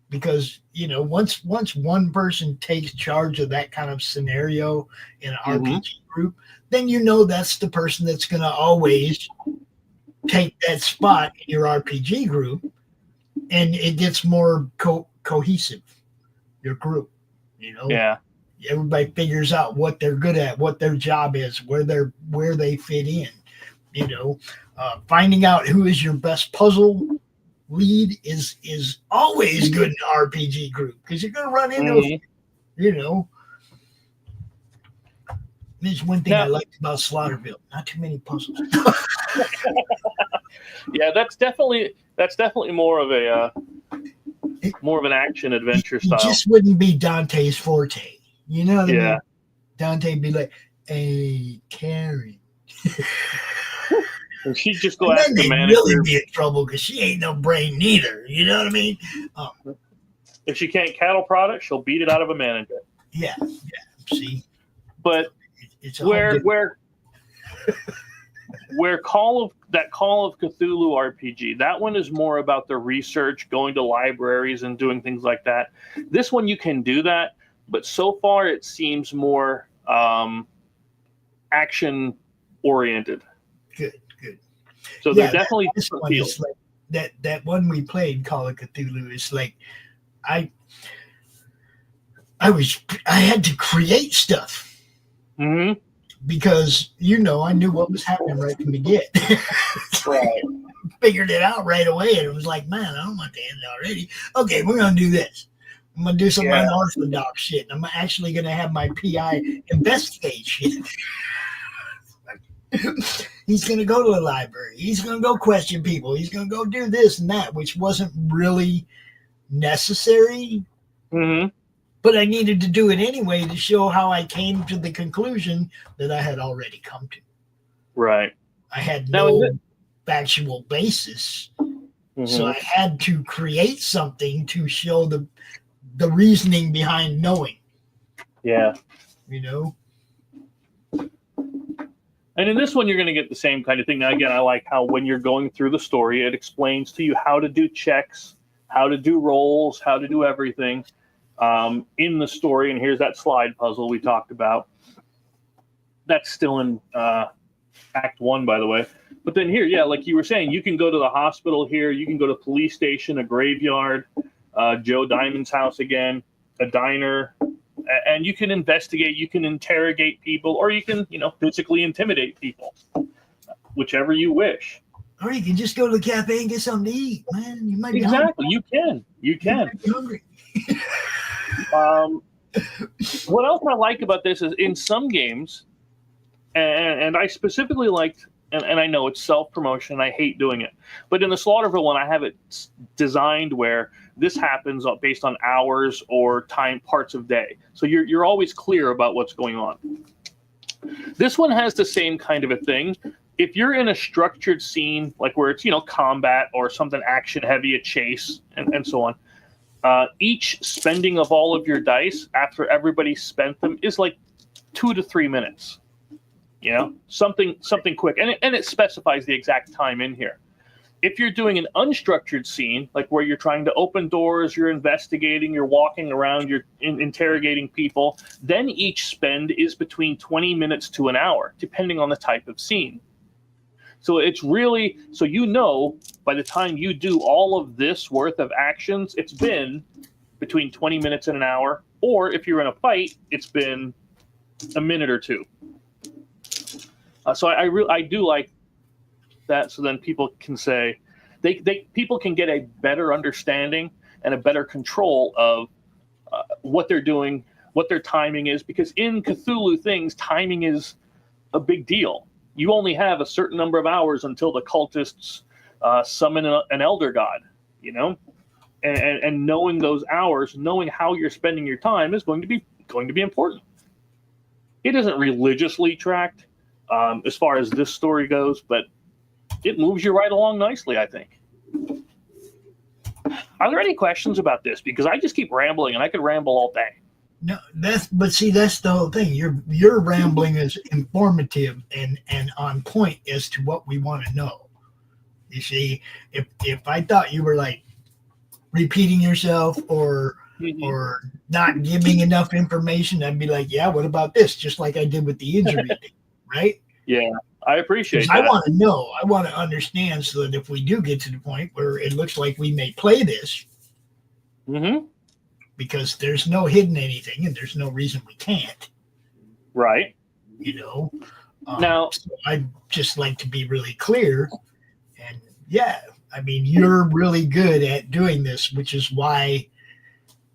Because, once one person takes charge of that kind of scenario in an RPG group, then that's the person that's going to always take that spot in your RPG group, and it gets more cohesive, your group, Yeah. Everybody figures out what they're good at, what their job is, where they fit in, finding out who is your best puzzle lead is always good in an RPG group because you're going to run into, There's one thing I liked about Slaughterville: not too many puzzles. Yeah, that's definitely more of an action adventure style. It just wouldn't be Dante's forte. You know what I mean? Dante'd be like, "Hey, Karen." And she'd just go after the manager. Really be in trouble because she ain't no brain neither. You know what I mean? If she can't cattle prod it, she'll beat it out of a manager. Yeah. See, but it's where Call of Cthulhu RPG, that one is more about the research, going to libraries and doing things like that. This one you can do that, but so far it seems more action oriented. Good. So there's definitely one is like that one we played, Call of Cthulhu, is like I had to create stuff. Because I knew what was happening right from the get. Right. Figured it out right away, and it was like, man, I don't want to end already. Okay, we're gonna do this. I'm gonna do some unorthodox shit. And I'm actually gonna have my PI investigate shit. He's gonna go to the library. He's gonna go question people. He's gonna go do this and that, which wasn't really necessary. But I needed to do it anyway to show how I came to the conclusion that I had already come to. Right. I had no factual basis. So I had to create something to show the reasoning behind knowing. Yeah. And in this one, you're going to get the same kind of thing. Now, again, I like how when you're going through the story, it explains to you how to do checks, how to do rolls, how to do everything. In the story, and here's that slide puzzle we talked about. That's still in Act 1, by the way. But then here, like you were saying, you can go to the hospital here, you can go to the police station, a graveyard, Joe Diamond's house again, a diner, and you can investigate, you can interrogate people, or you can, physically intimidate people, whichever you wish. Or you can just go to the cafe and get something to eat, man. You might be hungry. You can. You might be hungry. What else I like about this is in some games, and I specifically liked, and I know it's self-promotion, I hate doing it, but in the Slaughterville one, I have it designed where this happens based on hours or time parts of day. So you're always clear about what's going on. This one has the same kind of a thing, if you're in a structured scene, like where it's, combat or something action heavy, a chase, and so on, each spending of all of your dice after everybody spent them is like 2 to 3 minutes. Something quick. And it specifies the exact time in here. If you're doing an unstructured scene, like where you're trying to open doors, you're investigating, you're walking around, you're interrogating people, then each spend is between 20 minutes to an hour, depending on the type of scene. So it's really, by the time you do all of this worth of actions, it's been between 20 minutes and an hour. Or if you're in a fight, it's been a minute or two. So I do like that. So then people can say, people can get a better understanding and a better control of what they're doing, what their timing is, because in Cthulhu things, timing is a big deal. You only have a certain number of hours until the cultists summon an elder god, and knowing those hours, knowing how you're spending your time is going to be important. It isn't religiously tracked as far as this story goes, but it moves you right along nicely, I think. Are there any questions about this? Because I just keep rambling, and I could ramble all day. No, that's the whole thing. Your rambling is informative and on point as to what we want to know. You see, if I thought you were like repeating yourself or not giving enough information, I'd be like, yeah, what about this? Just like I did with the injury thing, right? Yeah, I appreciate that. I want to know. I want to understand so that if we do get to the point where it looks like we may play this, because there's no hidden anything and there's no reason we can't. Right. Now, so I'd just like to be really clear. And yeah, I mean, you're really good at doing this, which is why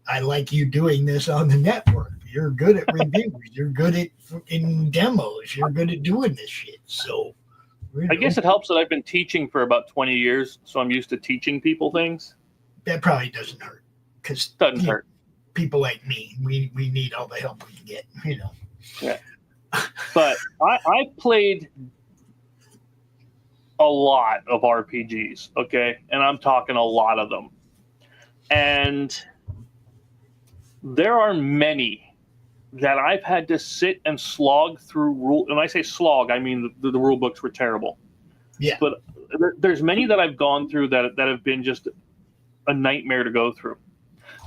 I like you doing this on the network. You're good at reviews. You're good at in demos. You're good at doing this shit. So I guess it helps that I've been teaching for about 20 years, so I'm used to teaching people things. That probably doesn't hurt. Because doesn't hurt. People like me, we need all the help we can get, Yeah. But I played a lot of RPGs, okay? And I'm talking a lot of them. And there are many that I've had to sit and slog through rule. And when I say slog, I mean the rule books were terrible. Yeah. But there's many that I've gone through that have been just a nightmare to go through.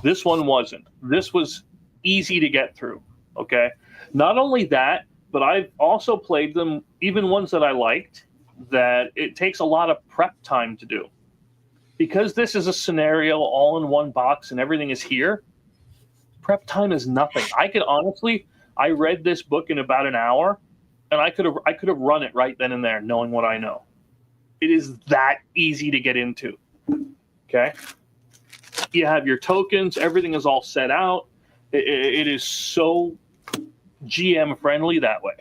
This one wasn't. This was easy to get through, okay? Not only that, but I've also played them, even ones that I liked, that it takes a lot of prep time to do. Because this is a scenario all in one box and everything is here, prep time is nothing. I read this book in about an hour, and I could have run it right then and there, knowing what I know. It is that easy to get into, okay? You have your tokens. Everything is all set out. It is so GM friendly that way.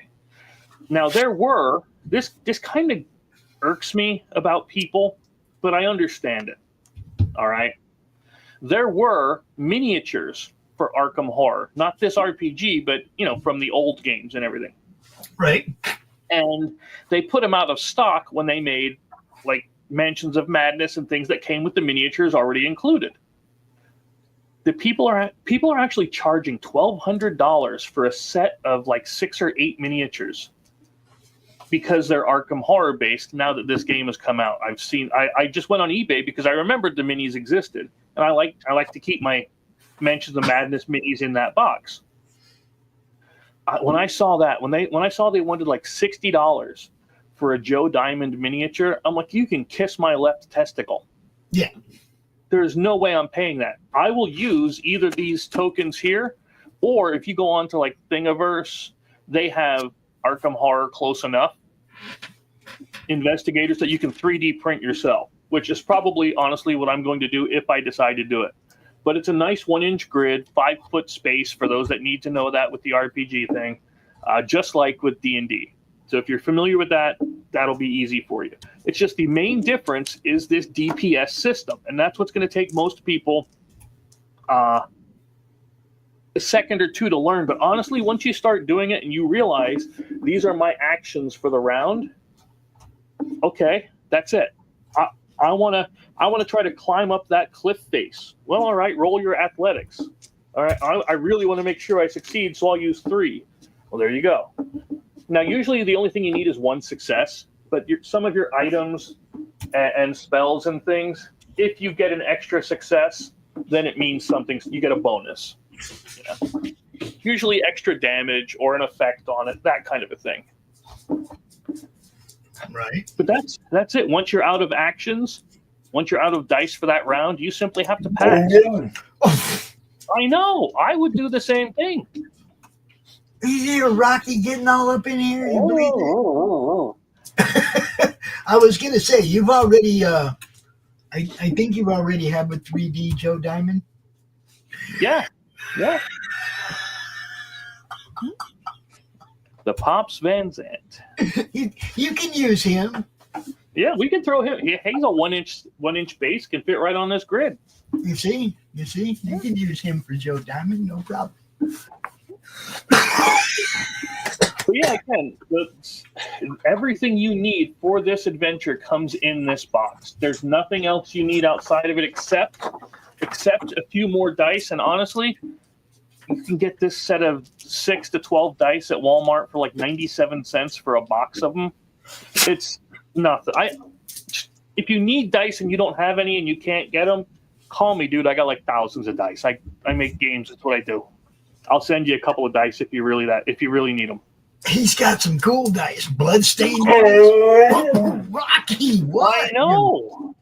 Now this kind of irks me about people, but I understand it. All right. There were miniatures for Arkham Horror, not this RPG, but from the old games and everything. Right. And they put them out of stock when they made like Mansions of Madness and things that came with the miniatures already included. The people are actually charging $1,200 for a set of like 6 or 8 miniatures because they're Arkham Horror based. Now that this game has come out, I just went on eBay because I remembered the minis existed, and I like to keep my Mansions of Madness minis in that box. When I saw that, when I saw they wanted like $60 for a Joe Diamond miniature, I'm like, you can kiss my left testicle. Yeah. There's no way I'm paying that. I will use either these tokens here, or if you go on to like Thingiverse, they have Arkham Horror Close Enough investigators that you can 3D print yourself, which is probably honestly what I'm going to do if I decide to do it. But it's a nice 1-inch grid, 5-foot space for those that need to know that with the RPG thing, just like with D&D. So if you're familiar with that, that'll be easy for you. It's just the main difference is this DPS system, and that's what's going to take most people a second or two to learn. But honestly, once you start doing it and you realize these are my actions for the round, Okay, that's it. I want to try to climb up that cliff face. Well, all right, roll your athletics. All right, I really want to make sure I succeed, so I'll use 3. Well, there you go. Now, usually the only thing you need is 1 success, but some of your items and spells and things, if you get an extra success, then it means something. You get a bonus. Usually extra damage or an effect on it, that kind of a thing. Right. But that's it. Once you're out of actions, once you're out of dice for that round, you simply have to pass. I know. I would do the same thing. You hear Rocky getting all up in here? You believe it? I was gonna say you've already. I think you already have a 3D Joe Diamond. Yeah. The Pops Van Zandt. You can use him. Yeah, we can throw him. He's a 1-inch base, can fit right on this grid. You see, you can use him for Joe Diamond, no problem. But yeah, again, everything you need for this adventure comes in this box. There's nothing else you need outside of it except a few more dice. And honestly, you can get this set of 6 to 12 dice at Walmart for like 97 cents for a box of them. It's nothing. If you need dice and you don't have any and you can't get them, call me, dude. I got like thousands of dice. I make games. That's what I do. I'll send you a couple of dice if you really need them. He's got some cool dice, bloodstained dice. Oh, Rocky, what? I know.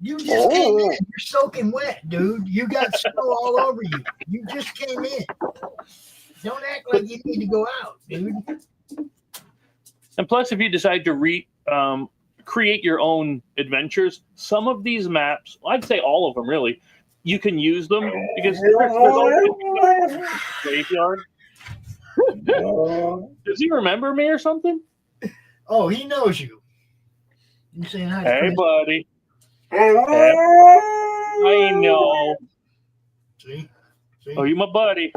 You just came in. You're soaking wet, dude. You got snow all over you. You just came in. Don't act like you need to go out, dude. And plus, if you decide to create your own adventures, some of these maps, I'd say all of them really, you can use them because there's always a graveyard. Does he remember me or something? Oh, he knows you. You saying hi? Hey, Chris? buddy. I know. See? Oh, you my buddy.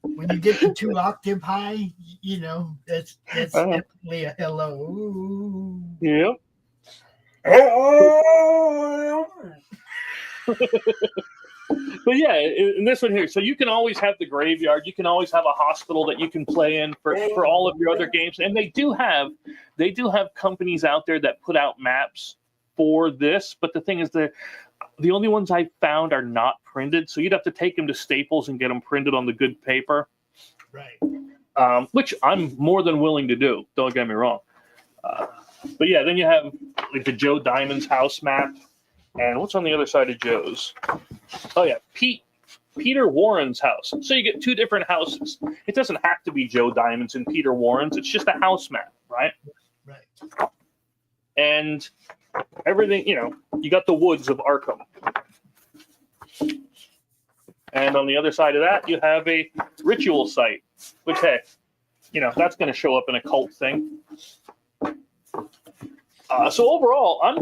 When you get to 2 octave high, you know that's definitely a hello. Yeah. But yeah, in this one here, so you can always have the graveyard. You can always have a hospital that you can play in for all of your other games. And they do have companies out there that put out maps for this. But the thing is, the only ones I found are not printed. So you'd have to take them to Staples and get them printed on the good paper. Right. Which I'm more than willing to do. Don't get me wrong. But yeah, then you have like the Joe Diamond's house map. And what's on the other side of Joe's? Oh, yeah, Peter Warren's house. So you get 2 different houses. It doesn't have to be Joe Diamond's and Peter Warren's. It's just a house map, right? Right. And everything, you got the woods of Arkham. And on the other side of that, you have a ritual site, which, hey, that's going to show up in a cult thing. So overall, I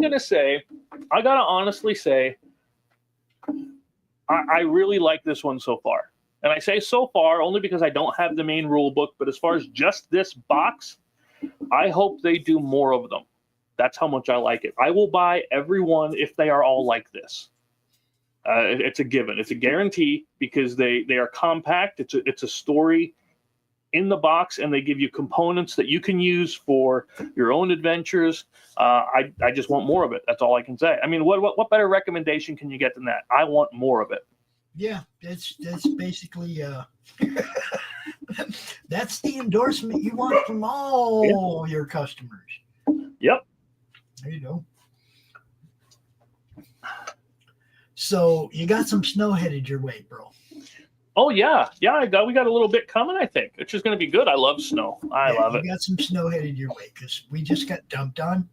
gotta honestly say, I really like this one so far. And I say so far only because I don't have the main rule book, but as far as just this box, I hope they do more of them. That's how much I like it. I will buy every one if they are all like this. It's a given. It's a guarantee because they are compact. It's a story in the box, and they give you components that you can use for your own adventures. I just want more of it. That's all I can say. I mean, what better recommendation can you get than that? I want more of it. Yeah, that's basically that's the endorsement you want from all your customers. Yep. There you go. So you got some snow headed your way, bro. Oh yeah. We got a little bit coming. I think it's just going to be good. I love snow. I love it. You got some snow headed your way because we just got dumped on.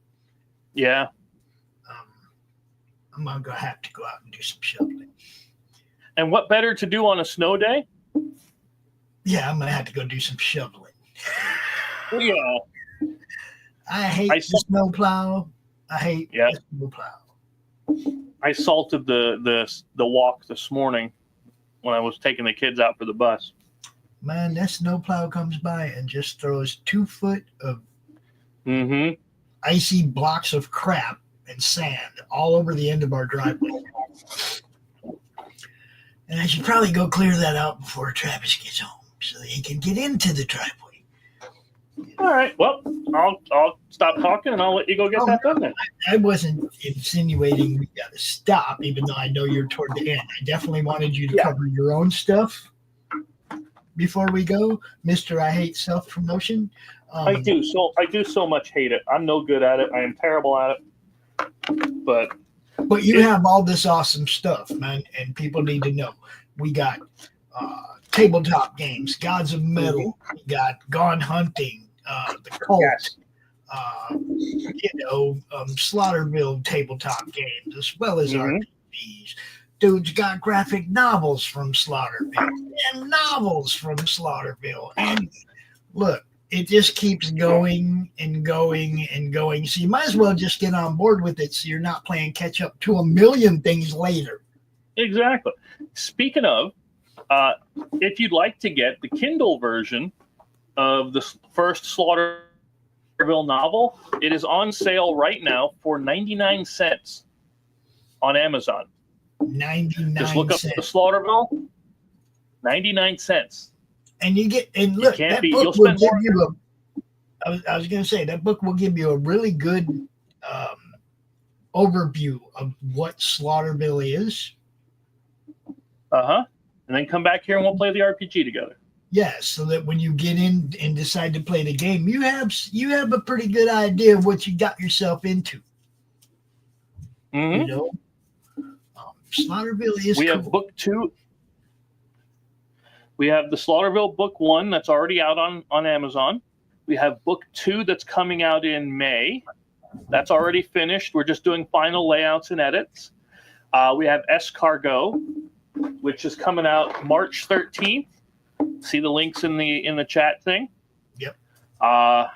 Yeah. I'm gonna have to go out and do some shoveling. And what better to do on a snow day? Yeah, I'm gonna have to go do some shoveling. Yeah. I hate the snow plow. I hate the snow plow. I salted the walk this morning when I was taking the kids out for the bus. man, that snowplow comes by and just throws 2 foot of icy blocks of crap and sand all over the end of our driveway. And I should probably go clear that out before Travis gets home so that he can get into the driveway. All right. Well, I'll stop talking and I'll let you go get that done then. I wasn't insinuating we got to stop, even though I know you're toward the end. I definitely wanted you to cover your own stuff before we go, Mr. I hate self-promotion. I do so much hate it. I'm no good at it. I am terrible at it. But you have all this awesome stuff, man, and people need to know. We got tabletop games, Gods of Metal. We got Gone Hunting, the Cult. Yes. Slaughterville tabletop games, as well as RPGs. Dude's got graphic novels from Slaughterville and novels from Slaughterville. And look, it just keeps going and going and going. So you might as well just get on board with it so you're not playing catch up to a million things later. Exactly. Speaking of, if you'd like to get the Kindle version of the first Slaughterville novel, it is on sale right now for 99 cents on Amazon. 99 Just look up cents. the Slaughterville. 99 cents. And you get, and look, that book will give you I was going to say, that book will give you a really good overview of what Slaughterville is. And then come back here and we'll play the RPG together. Yes, so that when you get in and decide to play the game, you have a pretty good idea of what you got yourself into. You know, Slaughterville is. We have book 2. We have the Slaughterville book 1 that's already out on Amazon. We have book 2 that's coming out in May. That's already finished. We're just doing final layouts and edits. We have Escargot, which is coming out March 13th. See the links in the chat thing. Yep. God,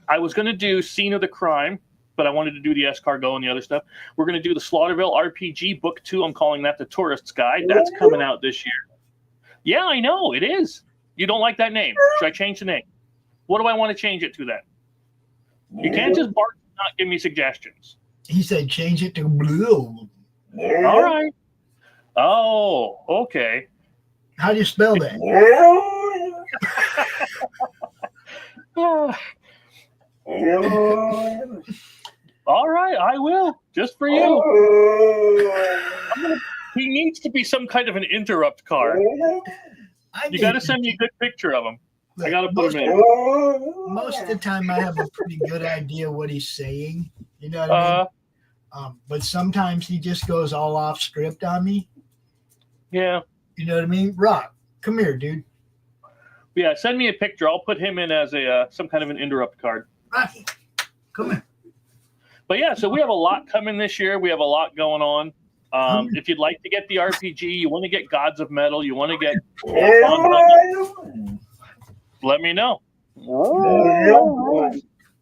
I was going to do Scene of the Crime, but I wanted to do the Escargot and the other stuff. We're going to do the Slaughterville RPG book 2. I'm calling that the Tourist's Guide. That's coming out this year. Yeah, I know it is. You don't like that name? Should I change the name? What do I want to change it to then? You can't just bark and not give me suggestions. He said change it to blue. All right. Oh, okay. How do you spell that? All right, I will. Just for you. He needs to be some kind of an interrupt card. You got to send me a good picture of him. I got to put him in. Most of the time, I have a pretty good idea what he's saying. You know what I mean? But sometimes he just goes all off script on me. Yeah. You know what I mean? Rock, come here, dude. Yeah, send me a picture. I'll put him in as a some kind of an interrupt card. Rocky, come here. But yeah, so we have a lot coming this year. We have a lot going on. If you'd like to get the RPG, you want to get Gods of Metal, you want to get let me know.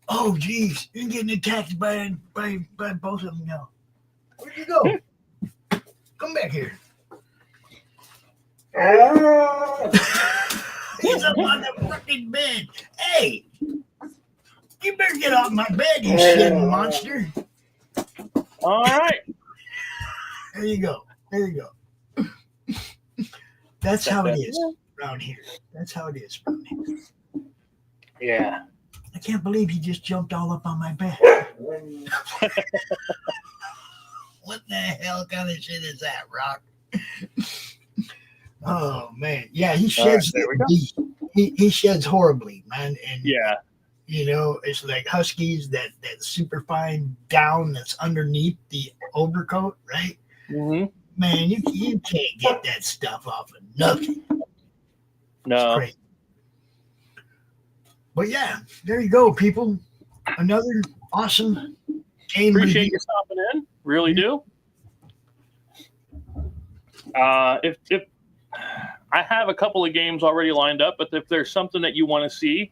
Oh, geez. You're getting attacked by both of them now. Where'd you go? Come back here. He's up on the fucking bed. Hey, you better get off my bed, you shitting monster. All right. There you go. There you go. That's how it is around here. That's how it is around here. Yeah. I can't believe he just jumped all up on my bed. What the hell kind of shit is that, Rock? Oh man, yeah, he sheds. He sheds horribly, man. And yeah, you know, it's like huskies, that super fine down that's underneath the overcoat, right? Mm-hmm. Man, you can't get that stuff off of nothing. No. It's crazy. But yeah, there you go, people. Another awesome game. Appreciate review. you stopping in. Really do. If I have a couple of games already lined up, but if there's something that you want to see,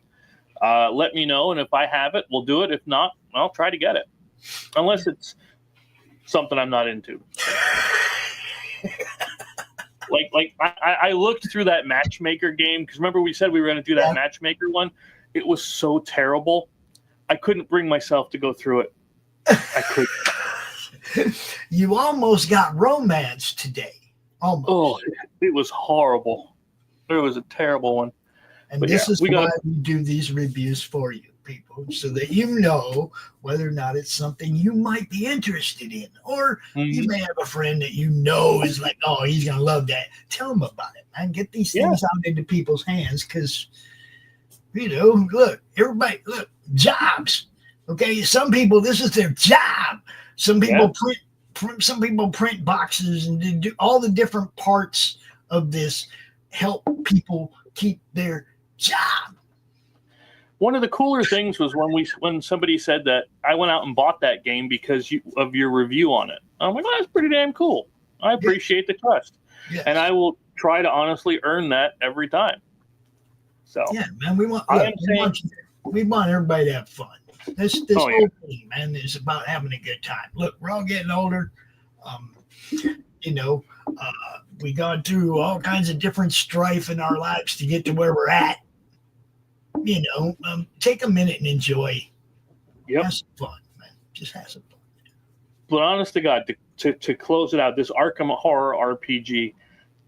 let me know. And if I have it, we'll do it. If not, I'll try to get it. Unless it's something I'm not into. I looked through that matchmaker game because remember we said we were going to do that matchmaker one. It was so terrible. I couldn't bring myself to go through it. I couldn't. You almost got romance today. Almost. Oh, it was horrible. It was a terrible one. And this is why we do these reviews for you, people, so that you know whether or not it's something you might be interested in. Or you may have a friend that you know is like, oh, he's going to love that. Tell them about it, man. Get these things out into people's hands because, look, everybody, jobs. Okay, some people, this is their job. Some people print boxes and do all the different parts of this, help people keep their job. One of the cooler things was when somebody said that I went out and bought that game because of your review on it. I'm like, that's pretty damn cool. I appreciate the trust, and I will try to honestly earn that every time. So man, we want everybody to have fun. This whole thing, man, is about having a good time. Look, we're all getting older. We gone through all kinds of different strife in our lives to get to where we're at. Take a minute and enjoy. Have some fun, man. Just have some fun. But honest to God, to close it out, this Arkham horror RPG,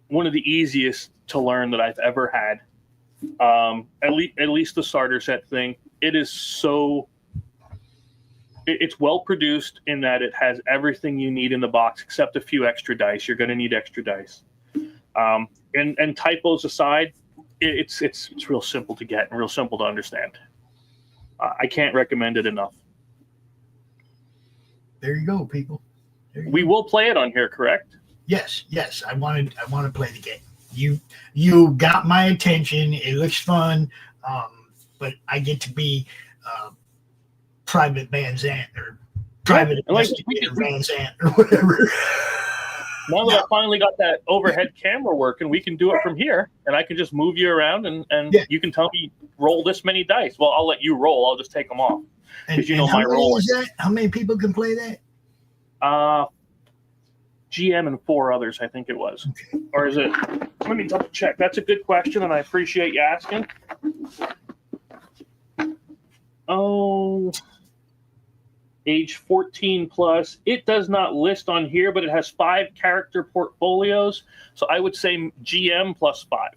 one of the easiest to learn that I've ever had. At least the starter set thing. It is so. It's well produced in that it has everything you need in the box except a few extra dice. You're going to need extra dice. And typos aside, it's real simple to get and real simple to understand. I can't recommend it enough. There you go, people. We will play it on here, correct? Yes. I want to play the game. You got my attention. It looks fun, but I get to be Private Van Zandt or Private Investigator Van Zandt or whatever. Now that I finally got that overhead camera working, we can do it from here, and I can just move you around, and you can tell me roll this many dice. Well, I'll let you roll. I'll just take them off because you know my role. How many people can play that? GM and 4 others, I think it was. Okay. Or is it? Let me double check. That's a good question, and I appreciate you asking. Oh. Age 14 plus. It does not list on here, but it has 5 character portfolios. So I would say GM plus 5.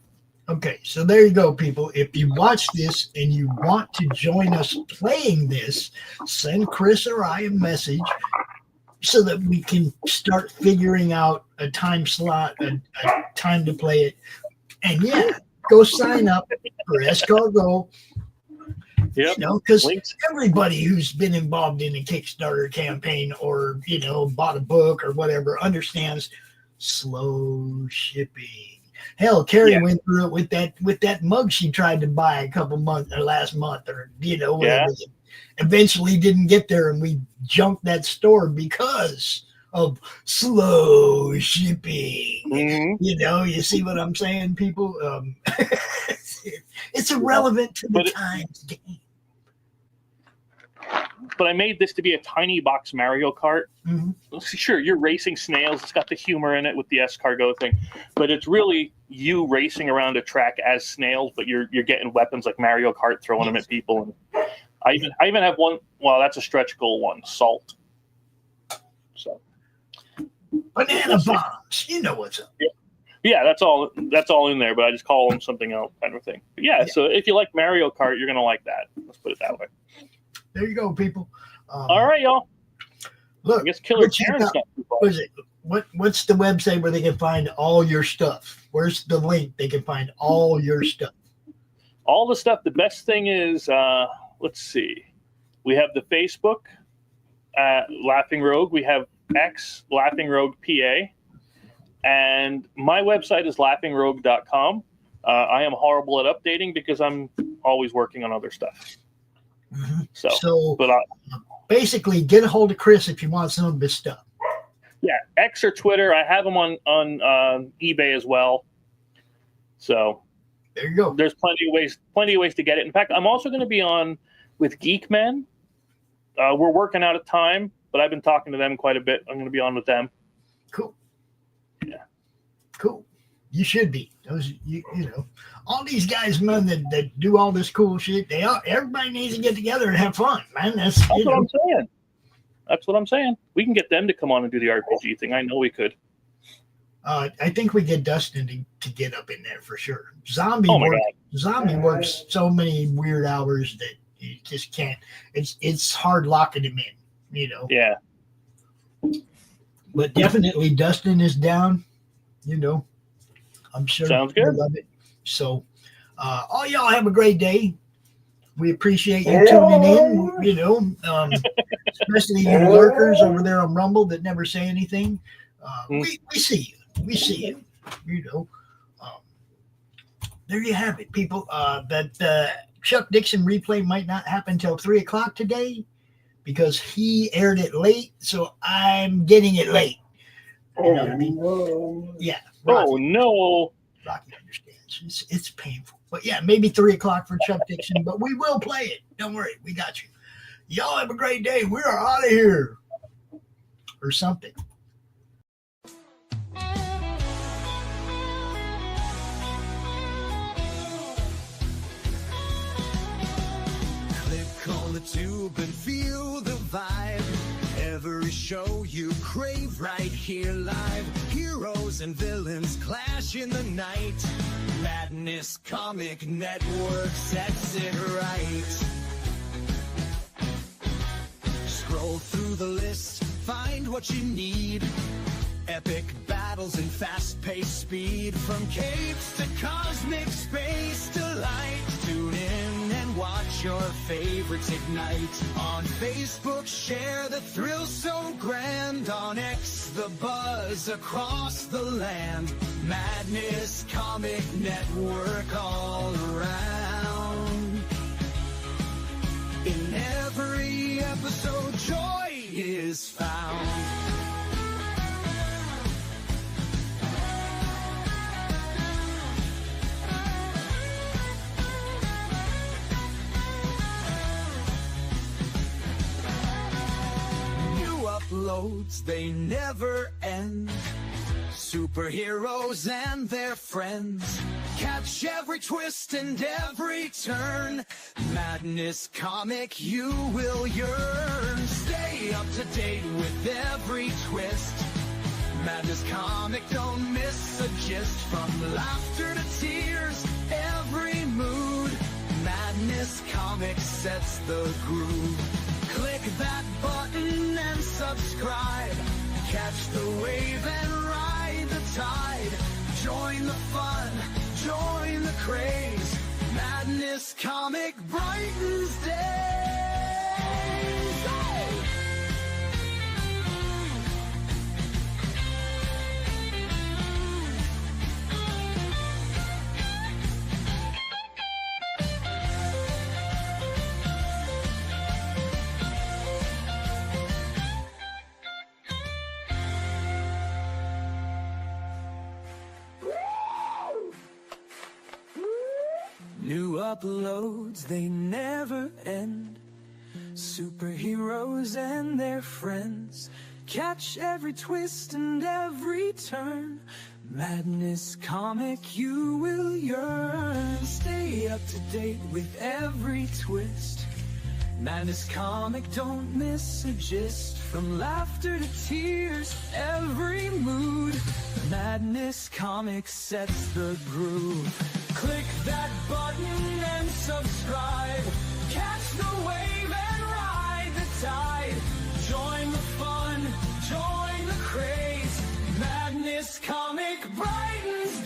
Okay, so there you go, people. If you watch this and you want to join us playing this, send Chris or I a message so that we can start figuring out a time slot, a time to play it. And go sign up for Escargot. Because everybody who's been involved in a Kickstarter campaign or, bought a book or whatever understands slow shipping. Hell, Carrie went through it with that mug she tried to buy a couple months or last month or, whatever. Eventually didn't get there and we junked that store because of slow shipping. Mm-hmm. You see what I'm saying, people? It's irrelevant to the times game. But I made this to be a tiny box Mario Kart. Mm-hmm. Sure, you're racing snails. It's got the humor in it with the escargot thing. But it's really you racing around a track as snails, but you're getting weapons like Mario Kart, throwing them at people. And I even have one. Well, that's a stretch goal one, salt. So banana bombs. You know what's up. Yeah, that's all in there, but I just call them something else kind of thing. But so if you like Mario Kart, you're going to like that. Let's put it that way. There you go, people. All right, y'all. Look, I guess Killer Karen's not too far. What's the website where they can find all your stuff? Where's the link they can find all your stuff? All the stuff. The best thing is, let's see. We have the Facebook, Laughing Rogue. We have X, Laughing Rogue PA. And my website is laughingrogue.com. I am horrible at updating because I'm always working on other stuff. Mm-hmm. So basically, get a hold of Chris if you want some of his stuff. Yeah, X or Twitter. I have them on eBay as well. So there you go. There's plenty of ways to get it. In fact, I'm also going to be on with Geek Men. We're working out of time, but I've been talking to them quite a bit. I'm going to be on with them. Cool. Yeah. Cool. You should be. Those, you know, all these guys, man, that do all this cool shit. Everybody needs to get together and have fun, man. That's what I'm saying. That's what I'm saying. We can get them to come on and do the RPG thing. I know we could. I think we get Dustin to get up in there for sure. Zombie works so many weird hours that you just can't. It's hard locking him in, you know. Yeah. But definitely Dustin is down, you know. I'm sure. Sounds good. Love it. So, all y'all have a great day. We appreciate you tuning in, you know, especially you lurkers over there on Rumble that never say anything. We see you. We see you, you know. There you have it, people. That Chuck Dixon replay might not happen till 3 o'clock today because he aired it late, so I'm getting it late. You know what I mean? No. Yeah. Oh, no. Rocky understands. It's painful. But yeah, maybe 3 o'clock for Chuck Dixon, but we will play it. Don't worry. We got you. Y'all have a great day. We are out of here. Or something. Click on the tube and feel the vibe. Every show you crave right here live. Heroes and villains clash in the night. Madness Comic Network sets it right. Scroll through the list, find what you need. Epic battles and fast-paced speed. From capes to cosmic space delight. Tune in and watch your favorites ignite. On Facebook, share the thrill so grand. On X, the buzz across the land. Madness Comic Network all around. In every episode, joy is found. Uploads, they never end. Superheroes and their friends. Catch every twist and every turn. Madness Comic, you will yearn. Stay up to date with every twist. Madness Comic, don't miss a gist. From laughter to tears, every mood. Madness Comic sets the groove. Click that button and subscribe. Catch the wave and ride the tide. Join the fun, join the craze. Madness Comic brightens days. Hey! New uploads, they never end. Superheroes and their friends. Catch every twist and every turn. Madness Comic, you will yearn. Stay up to date with every twist. Madness Comic, don't miss a gist. From laughter to tears, every mood. Madness Comic sets the groove. Click that button and subscribe. Catch the wave and ride the tide. Join the fun, join the craze. Madness Comic brightens